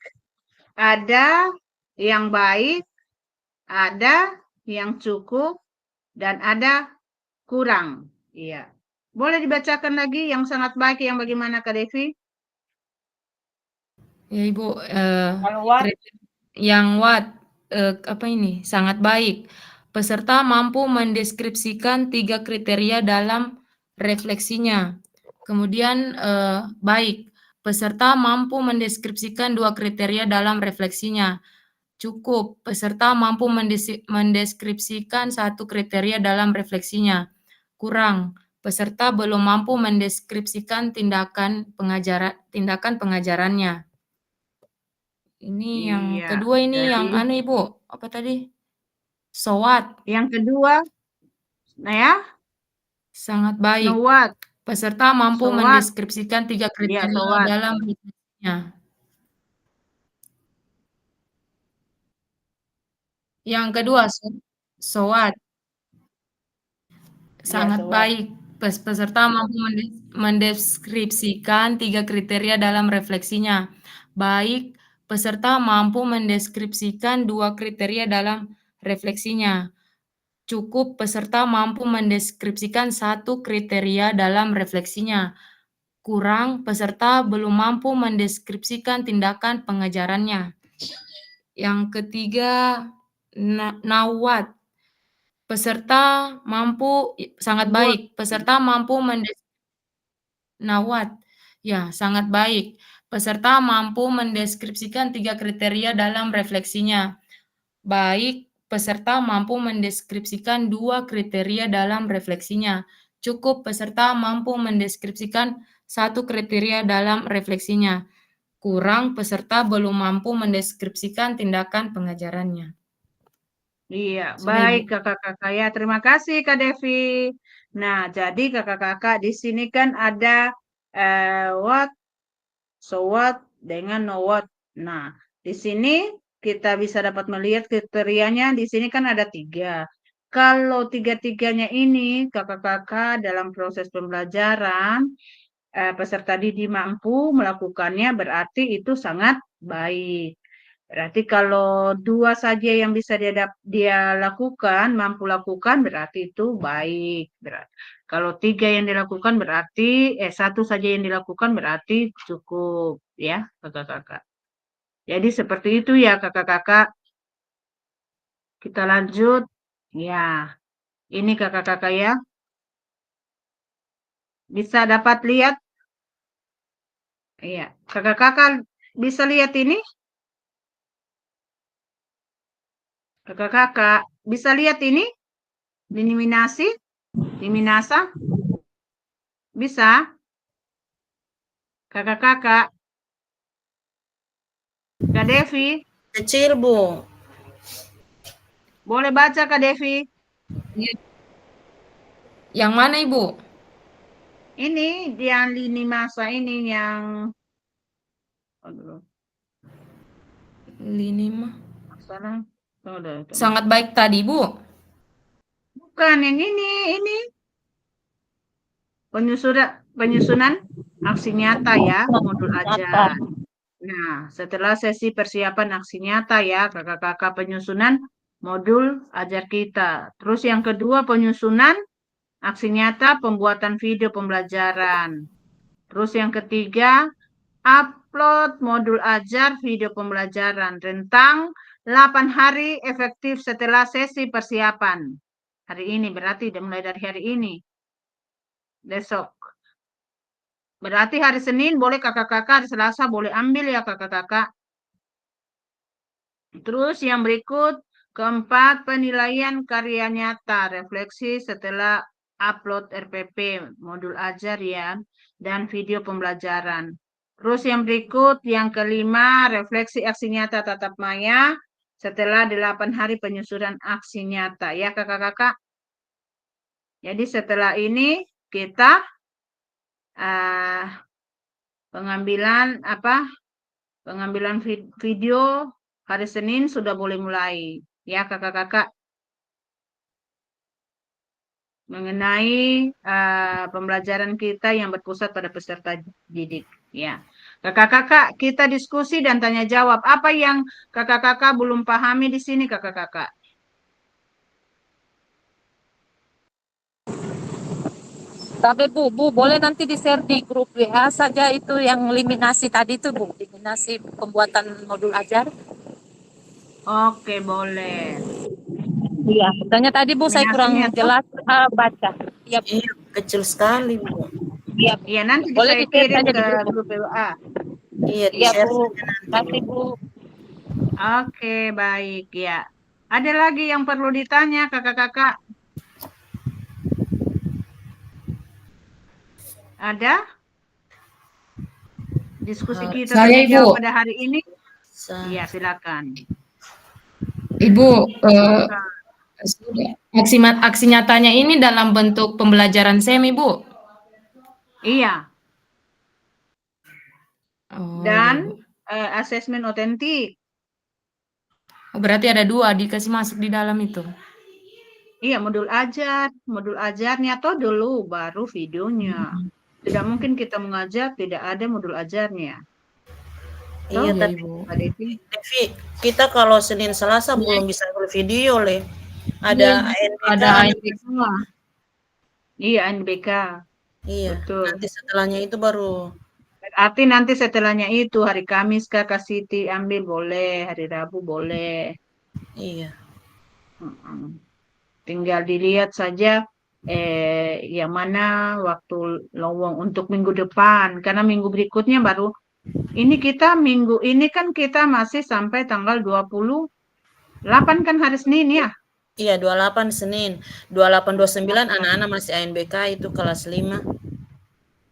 A: ada yang baik, ada yang cukup, dan ada kurang. Iya. Boleh dibacakan lagi yang sangat baik yang bagaimana Kak Devi?
B: Ya Ibu,
A: Kalau what?
B: yang apa ini? Sangat baik. Peserta mampu mendeskripsikan 3 kriteria dalam refleksinya. Kemudian baik, peserta mampu mendeskripsikan 2 kriteria dalam refleksinya. Cukup, peserta mampu mendeskripsikan 1 kriteria dalam refleksinya. Kurang, peserta belum mampu mendeskripsikan tindakan pengajarannya. Ini yang
A: Iya,
B: kedua ini yang
A: jadi
B: Ibu, apa tadi? So what?
A: yang kedua, nah ya,
B: Sangat
A: so
B: baik.
A: what?
B: Peserta mampu
A: So what?
B: mendeskripsikan 3
A: Ya,
B: kriteria
A: so what?
B: dalam refleksinya. Yang kedua, so what?
A: Ya,
B: Sangat
A: so what?
B: baik. Peserta mampu mendeskripsikan 3 kriteria dalam refleksinya. Baik, peserta mampu mendeskripsikan 2 kriteria dalam refleksinya. Cukup, peserta mampu mendeskripsikan 1 kriteria dalam refleksinya. Kurang, peserta belum mampu mendeskripsikan tindakan pengajarannya. Yang ketiga, now what? Peserta mampu sangat baik. Peserta mampu now what? Ya, sangat baik. Peserta mampu mendeskripsikan 3 kriteria dalam refleksinya. Baik, peserta mampu mendeskripsikan 2 kriteria dalam refleksinya. Cukup, peserta mampu mendeskripsikan 1 kriteria dalam refleksinya. Kurang, peserta belum mampu mendeskripsikan tindakan pengajarannya.
A: Iya,
B: Sudah,
A: baik
B: Ibu.
A: kakak-kakak ya. Terima kasih Kak Devi. Nah, jadi kakak-kakak di sini kan ada what, so what dengan no what. Nah, di sini kita bisa dapat melihat kriterianya. Di sini kan ada 3. Kalau 3-3-nya ini kakak-kakak dalam proses pembelajaran peserta didik mampu melakukannya, berarti itu sangat baik. Berarti kalau 2 saja yang bisa dia lakukan, mampu lakukan, berarti itu baik. Kalau 3 yang dilakukan berarti 1 saja yang dilakukan berarti cukup ya kakak-kakak. Jadi seperti itu ya kakak-kakak. Kita lanjut. Ya, ini kakak-kakak ya. Bisa dapat lihat? Iya, kakak-kakak bisa lihat ini? Kakak-kakak bisa lihat ini? Eliminasi? Eliminasa? Bisa? Kakak-kakak? Kak Devi?
G: Kecil, Bu.
A: Boleh baca Kak Devi?
B: Yang mana, Ibu?
A: Ini yang lini masa ini yang
B: Lini mah.
A: salah.
B: Sangat baik tadi, Bu.
A: Bukan yang ini. Penyusunan aksi nyata ya, modul ajar. Nah, setelah sesi persiapan aksi nyata ya, kakak-kakak penyusunan modul ajar kita. Terus yang kedua penyusunan aksi nyata pembuatan video pembelajaran. Terus yang ketiga, upload modul ajar video pembelajaran rentang 8 hari efektif setelah sesi persiapan. Hari ini berarti mulai dari hari ini. Besok. Berarti hari Senin boleh kakak-kakak, hari Selasa boleh ambil ya kakak-kakak. Terus yang berikut, keempat, penilaian karya nyata, refleksi setelah upload RPP, modul ajar ya, dan video pembelajaran. Terus yang berikut, yang kelima, refleksi aksi nyata tatap maya setelah 8 hari penyusunan aksi nyata. Ya kakak-kakak. Jadi setelah ini kita pengambilan video hari Senin sudah boleh mulai. Ya kakak-kakak. Mengenai pembelajaran kita yang berpusat pada peserta didik. Ya, kakak-kakak kita diskusi dan tanya jawab. Apa yang kakak-kakak belum pahami di sini kakak-kakak?
F: Tapi Bu, boleh nanti di-share di grup WA saja itu yang eliminasi tadi itu Bu, eliminasi pembuatan modul ajar.
A: Oke, boleh.
F: Iya, katanya tadi Bu saya kurang
A: Eliminasinya tuh?
F: jelas baca. Iya,
G: Iya, kecil sekali, Bu.
F: Iya,
A: Iya, nanti
F: boleh
A: saya
F: di-share
A: kirim
F: saja
A: ke
F: di grup.
A: grup WA.
G: Iya,
F: Iya,
G: di-share
F: Bu.
G: saja nanti, Bu.
F: Kasih, Bu.
A: Oke, baik ya. Ada lagi yang perlu ditanya, kakak-kakak? Ada? Diskusi kita
B: Saya,
A: tanya jawab
B: Ibu.
A: pada hari ini?
G: Sa-
A: Iya, silakan.
B: Ibu,
A: Silakan.
B: aksi nyatanya ini dalam bentuk pembelajaran semi, Bu?
A: Iya,
B: Oh, iya,
A: dan
B: Bu.
A: asesmen otentik.
B: Oh, berarti ada 2 dikasih masuk di dalam itu?
A: Iya, modul ajarnya toh dulu, baru videonya. Tidak mungkin kita mengajar tidak ada modul ajarnya.
G: Iya,
B: Iya,
G: tapi
B: Ibu.
G: Devi, kita kalau Senin Selasa belum bisa bervideo, Le. Ada ANBK.
B: Ada ANBK.
A: Iya, NBK.
G: Iya,
A: Betul.
G: nanti setelahnya itu baru.
A: Berarti nanti setelahnya itu hari Kamis Kak Siti ambil boleh, hari Rabu boleh.
G: Iya.
A: Tinggal dilihat saja yang mana waktu lowong untuk minggu depan, karena minggu berikutnya baru ini kita minggu ini kan kita masih sampai tanggal 28 kan hari Senin ya.
G: Iya, 28 Senin. 28 29 anak-anak masih ANBK itu kelas 5.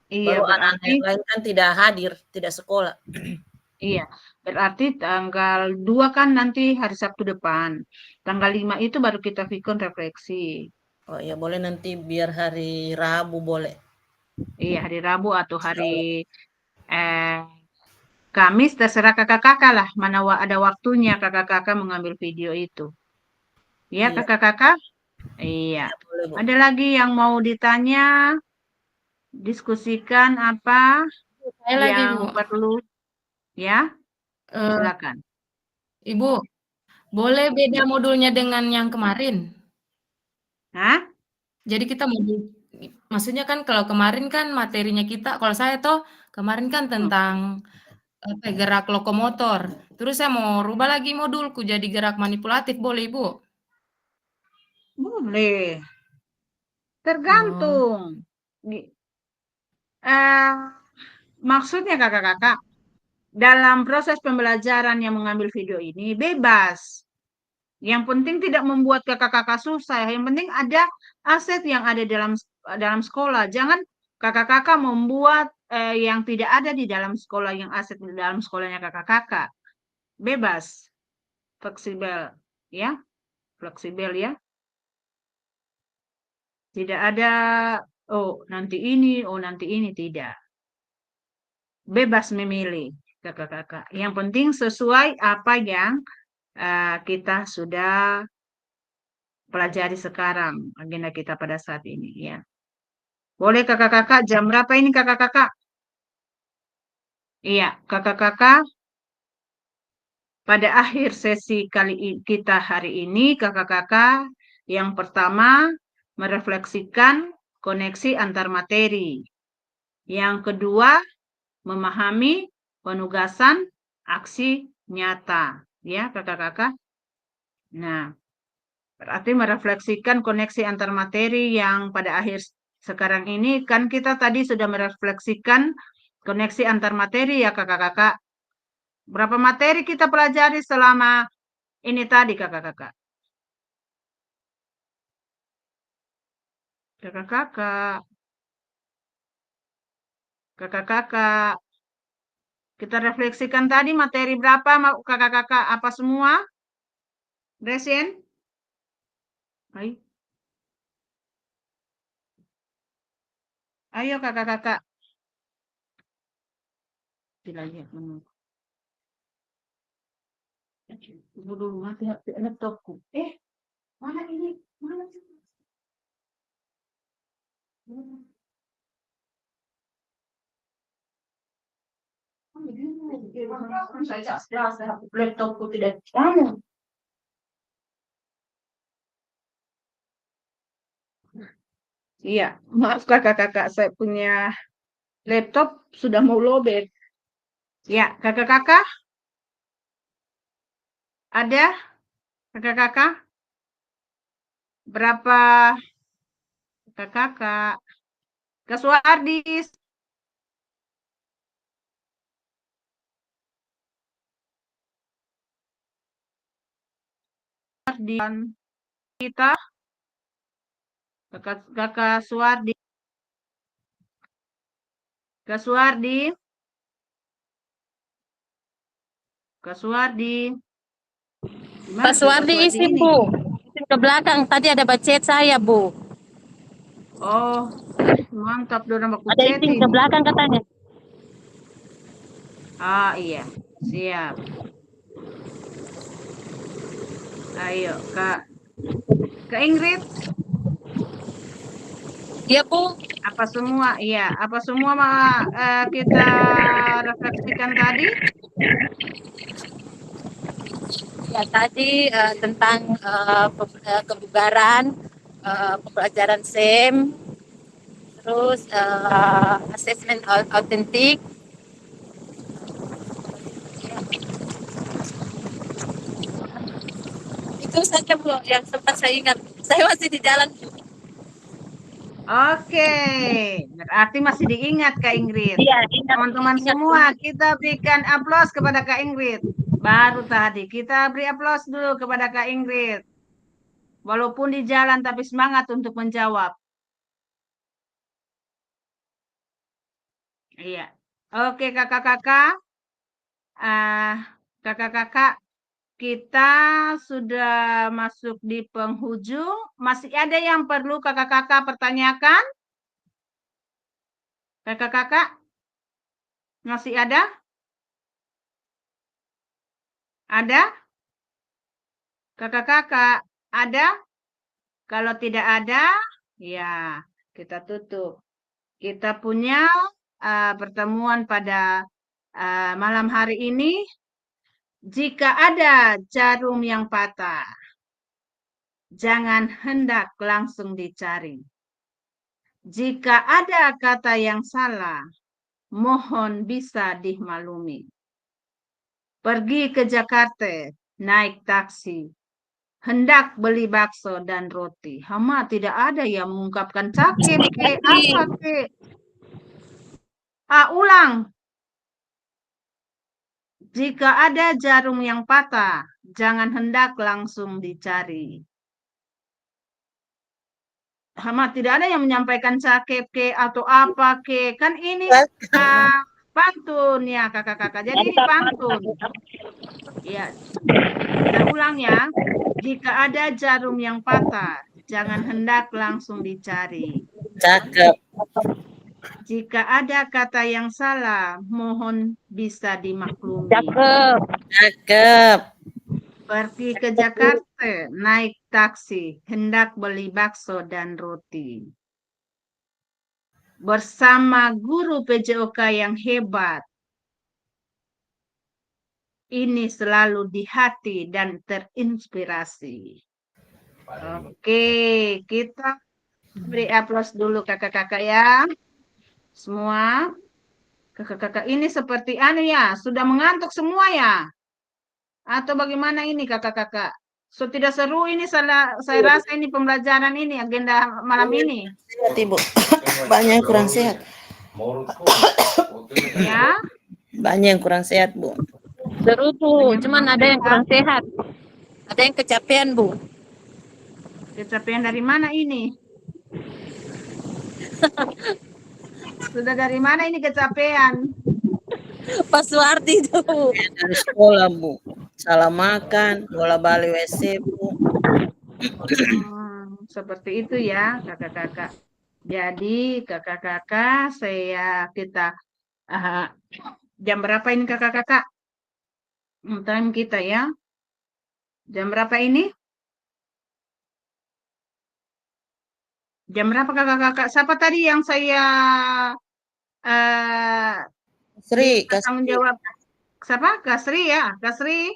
A: Iya,
G: Baru anak-anak
A: berarti
G: yang lain kan tidak hadir, tidak sekolah.
A: iya, berarti tanggal 2 kan nanti hari Sabtu depan. Tanggal 5 itu baru kita vikon refleksi.
G: Oh ya, boleh nanti biar hari Rabu boleh.
A: Iya, hari Rabu atau hari Kamis terserah kakak-kakak lah, mana ada waktunya kakak-kakak mengambil video itu. Ya,
G: Iya.
A: kakak-kakak? Iya.
G: Iya, boleh, Bu.
A: Ada lagi yang mau ditanya? Diskusikan apa
B: Saya lagi,
A: yang
B: Bu.
A: perlu? Ya, silakan.
B: Ibu, boleh beda modulnya dengan yang kemarin?
A: Hah?
B: Jadi kita maksudnya kan kalau kemarin kan materinya kita, kalau saya toh kemarin kan tentang gerak lokomotor. Terus saya mau rubah lagi modulku jadi gerak manipulatif, boleh, Ibu?
A: Boleh.
B: Oh,
A: Tergantung. Maksudnya kakak-kakak, dalam proses pembelajaran yang mengambil video ini bebas. Yang penting tidak membuat kakak-kakak susah. Yang penting ada aset yang ada dalam sekolah. Jangan kakak-kakak membuat yang tidak ada di dalam sekolah, yang aset di dalam sekolahnya kakak-kakak. Bebas, fleksibel, ya, fleksibel ya. Tidak ada oh nanti ini tidak. Bebas memilih kakak-kakak. Yang penting sesuai apa yang kita sudah pelajari sekarang, agenda kita pada saat ini ya. Boleh kakak-kakak, jam berapa ini kakak-kakak? Iya, kakak-kakak, pada akhir sesi kita hari ini, kakak-kakak yang pertama merefleksikan koneksi antar materi. Yang kedua, memahami penugasan aksi nyata. Ya, kakak-kakak. Nah, berarti merefleksikan koneksi antar materi yang pada akhir sekarang ini kan kita tadi sudah merefleksikan koneksi antar materi ya kakak-kakak. Berapa materi kita pelajari selama ini tadi kakak-kakak? Kakak-kakak. Kakak-kakak. Kita refleksikan tadi materi berapa kakak-kakak apa semua? Resin? Ayo. Ayo kakak-kakak. Lihat menunggu. Tunggu dulu mati laptopku. Mana ini? Mana sih? Saya laptopku tidak ada. Iya, maaf kakak-kakak, saya punya laptop sudah mau lobet. Ya, kakak-kakak? Ada? Kakak-kakak? Berapa kakak-kakak? Kak Suardis. Di kita Kakak Suardi. Kak Suardi. Kak Suardi. Gimana
F: Pak Suwardi isi,
A: ini?
F: Bu. Isi ke belakang. Tadi ada bacet saya, Bu.
A: Oh, mantap dorang baku
F: Ada isi ke belakang katanya.
A: Ah, iya. Siap. Ayo, Kak. Kak Ingrid.
F: Iya, Bu.
A: Apa semua? Iya, apa semua kita refleksikan tadi?
F: Ya, tadi tentang kebugaran, pembelajaran SEM, terus asesmen autentik. Itu saja, Bu, yang sempat saya ingat. Saya masih di jalan.
A: Oke, berarti masih diingat Kak Ingrid.
F: Iya, ingat.
A: Teman-teman
F: Ingat,
A: semua, kita berikan aplaus kepada Kak Ingrid. Baru tadi, kita beri aplaus dulu kepada Kak Ingrid. Walaupun di jalan, tapi semangat untuk menjawab. Iya. Oke, kakak-kakak. Kakak-kakak, kita sudah masuk di penghujung. Masih ada yang perlu kakak-kakak pertanyakan? Kakak-kakak? Masih ada? Ada? Kakak-kakak, ada? Kalau tidak ada, ya kita tutup. Kita punya pertemuan pada malam hari ini. Jika ada jarum yang patah, jangan hendak langsung dicari. Jika ada kata yang salah, mohon bisa dimaklumi. Pergi ke Jakarta, naik taksi. Hendak beli bakso dan roti. Hama tidak ada yang mengungkapkan sakit ke apa ke. Ulang. Jika ada jarum yang patah, jangan hendak langsung dicari. Hama tidak ada yang menyampaikan sakit ke atau apa ke. Kan ini pantun ya kakak-kakak. Jadi ini pantun. Ya. Kita ulang ya. Jika ada jarum yang patah, jangan hendak langsung dicari.
G: Cakep.
A: Jika ada kata yang salah, mohon bisa dimaklumi.
F: Cakep.
G: Cakep.
A: Pergi ke Jakarta, naik taksi, hendak beli bakso dan roti. Bersama guru PJOK yang hebat, ini selalu di hati dan terinspirasi. Oke, kita beri aplaus dulu kakak-kakak ya. Semua kakak-kakak ini seperti ya, sudah mengantuk semua ya? Atau bagaimana ini kakak-kakak? So tidak seru ini saya rasa ini pembelajaran ini, agenda malam ini.
G: Sehat, Ibu. Banyak yang kurang sehat.
A: Ya?
G: Banyak yang kurang sehat, Bu.
F: Seru, Bu. Cuman ada yang kurang sehat. Ada yang kecapean, Bu.
A: Kecapean dari mana ini? Sudah dari mana ini kecapean?
F: Pas Suwardi itu.
G: Dari sekolah, Bu. Salah makan, bola balik WC, Bu.
A: Seperti itu ya, kakak-kakak. Jadi, kakak-kakak, kita jam berapa ini kakak-kakak? Time kita ya. Jam berapa ini? Jam berapa kakak-kakak? Siapa tadi yang saya
G: Sri,
A: tanggung jawab? Siapa? Kasri ya, Kasri.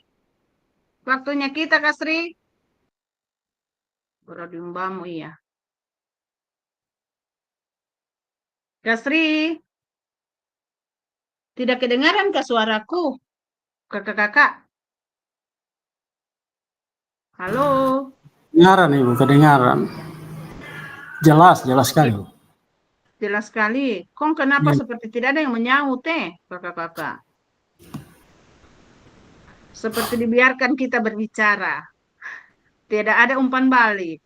A: Waktunya kita Kasri. Beradumbamu iya. Kasri. Tidak kedengaran ke suaraku? Kakak-kakak. Halo.
E: Kedengaran, Ibu, kedengaran. Jelas sekali.
A: Jelas sekali. Kong kenapa
E: Ya.
A: seperti tidak ada yang menyaut kakak-kakak? Seperti dibiarkan kita berbicara. Tidak ada umpan balik.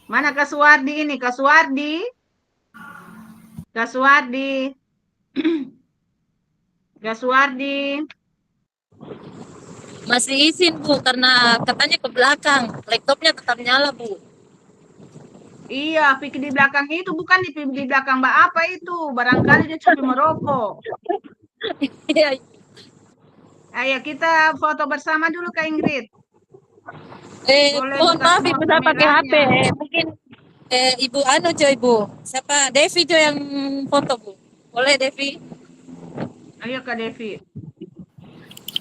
A: Mana Kak Suwardi ini? Kak Suwardi? Kak Suwardi? Kak Suwardi?
F: Masih izin Bu, karena katanya ke belakang. Laptopnya tetap nyala Bu.
A: Iya, pikir di belakang itu bukan di belakang Mbak apa itu. Barangkali dia cuma merokok.
F: Iya.
A: Ayo kita foto bersama dulu Kak Ingrid. Boleh
F: Mohon
A: buka
F: maaf
A: semua
F: Ibu, saya pakai HP.
A: kameranya.
F: Mungkin Ibu anu coy Ibu. Siapa? Devi coy yang foto Bu. Boleh Devi?
A: Ayo Kak Devi.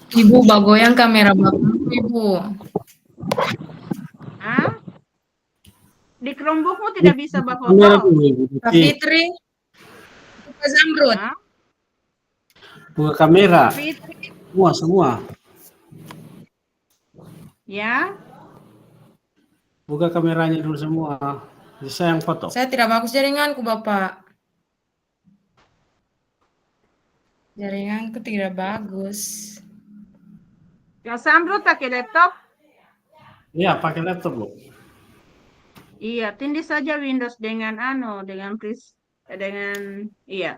B: Ibu bagoyang kamera belakang Ibu.
A: Hah? Di Chromebookmu tidak bisa
E: Kamera
A: berfoto.
E: dulu, Ibu
B: Kak
E: Titi.
B: Fitri, Kak Zamrud.
A: Hah?
E: Buka kamera.
A: Fitri,
E: Semua.
A: ya.
E: Buka kameranya dulu semua. Jadi saya yang foto.
B: Saya tidak bagus jaringanku, Bapak. Jaringanku tidak bagus.
A: Kak Samrud pakai laptop?
E: Iya, pakai laptop, Bu.
A: Iya, tindih saja Windows dengan iya.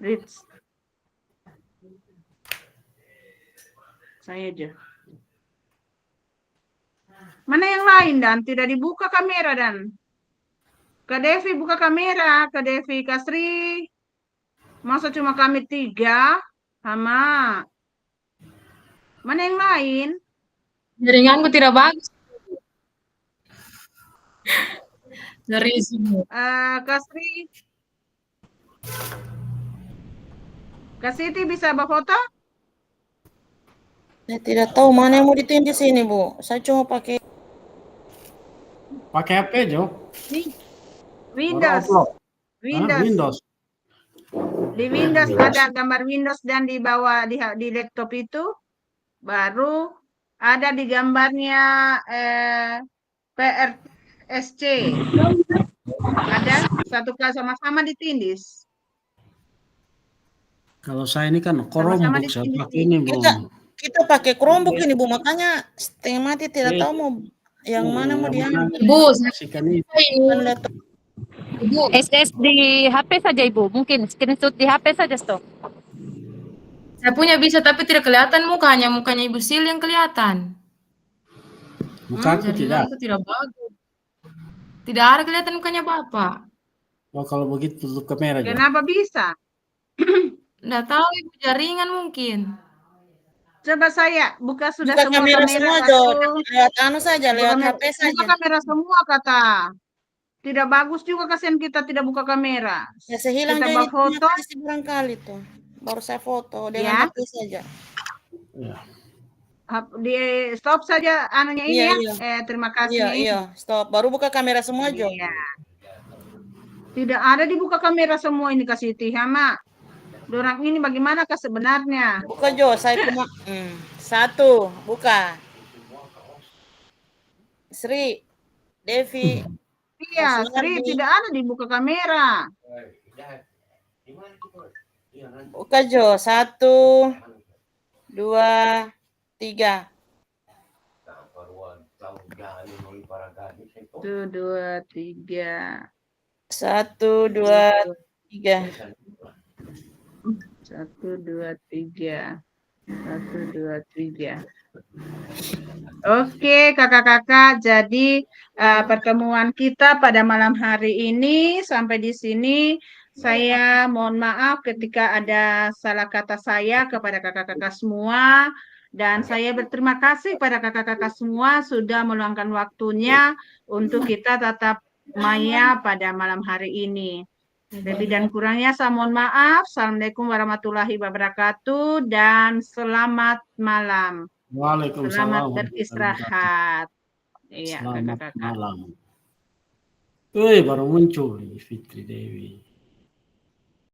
A: Reach. Saya aja. Mana yang lain dan tidak dibuka kamera dan Kak Devi buka kamera, Kak Devi, Kak Sri. Masa cuma kami 3? Sama. Mana yang lain?
B: Jaringanku tidak bagus. Dari sini.
A: Kak Sri. Kak Siti bisa berfoto?
G: Saya tidak tahu mana yang mau ditindih sini, Bu. Saya cuma pakai
E: HP, Jo.
A: Windows.
E: Upload.
A: Windows.
E: Windows.
A: Di Windows ada gambar Windows dan di bawah di laptop itu baru ada di gambarnya PRSC. Ada satu kali sama-sama ditindis.
E: Kalau saya ini kan
A: Sama-sama
E: Chromebook, saya
A: ditindis.
E: pakai ini, Bu.
G: kita pakai Chromebook ini, Bu. Makanya setengah mati tidak tahu mau yang mana mau diambil.
B: Ibu, saya
E: Kasihkan ini.
B: Ibu,
F: SS di HP saja Ibu. Mungkin screenshot di HP saja stop.
B: saya punya bisa tapi tidak kelihatan mukanya. Mukanya Ibu Sil yang kelihatan.
E: Muka aku tidak.
B: Jaringanku tidak bagus. Tidak ada kelihatan mukanya Bapak.
E: Oh, kalau begitu tutup kamera, Jo.
A: Kenapa bisa?
B: Nggak tahu Ibu, jaringan mungkin.
A: Coba saya buka sudah
G: Buka
A: semua
G: kamera semua, Jo. Lewat anu saja, lewat HP saja.
A: Buka kamera semua kata. Tidak bagus juga kasihan kita tidak buka kamera.
G: Ya, saya hilang
A: Kita
G: Jo,
A: buat foto.
G: barangkali tuh. Baru saya foto dengan
A: Ya.
G: HP saja.
E: Ya.
A: Di stop saja anunya ini
G: Iya,
A: ya.
G: iya.
A: Terima kasih.
G: Iya, stop. Baru buka kamera semua, Jo.
A: Iya. Tidak ada dibuka kamera semua ini Kak Siti Hama. Dorang ini bagaimana Kak sebenarnya?
G: Buka, Jo. Saya cuma satu, buka. Sri, Devi.
A: Iya, Sri tidak ada dibuka kamera.
G: Buka, Jo. 1, 2, 3.
A: 1, 2, 3.
G: 1, 2, 3.
A: 1, 2, 3. 1, 2, 3. Oke, kakak-kakak. Jadi pertemuan kita pada malam hari ini sampai di sini. Saya mohon maaf ketika ada salah kata saya kepada kakak-kakak semua. Dan saya berterima kasih pada kakak-kakak semua sudah meluangkan waktunya untuk kita tatap maya pada malam hari ini. Lebih dan kurangnya saya mohon maaf. Assalamualaikum warahmatullahi wabarakatuh dan selamat malam.
E: Waalaikumsalam.
A: Selamat beristirahat. Iya,
E: Selamat
A: kakak-kakak.
E: malam. Baru muncul nih Fitri Dewi.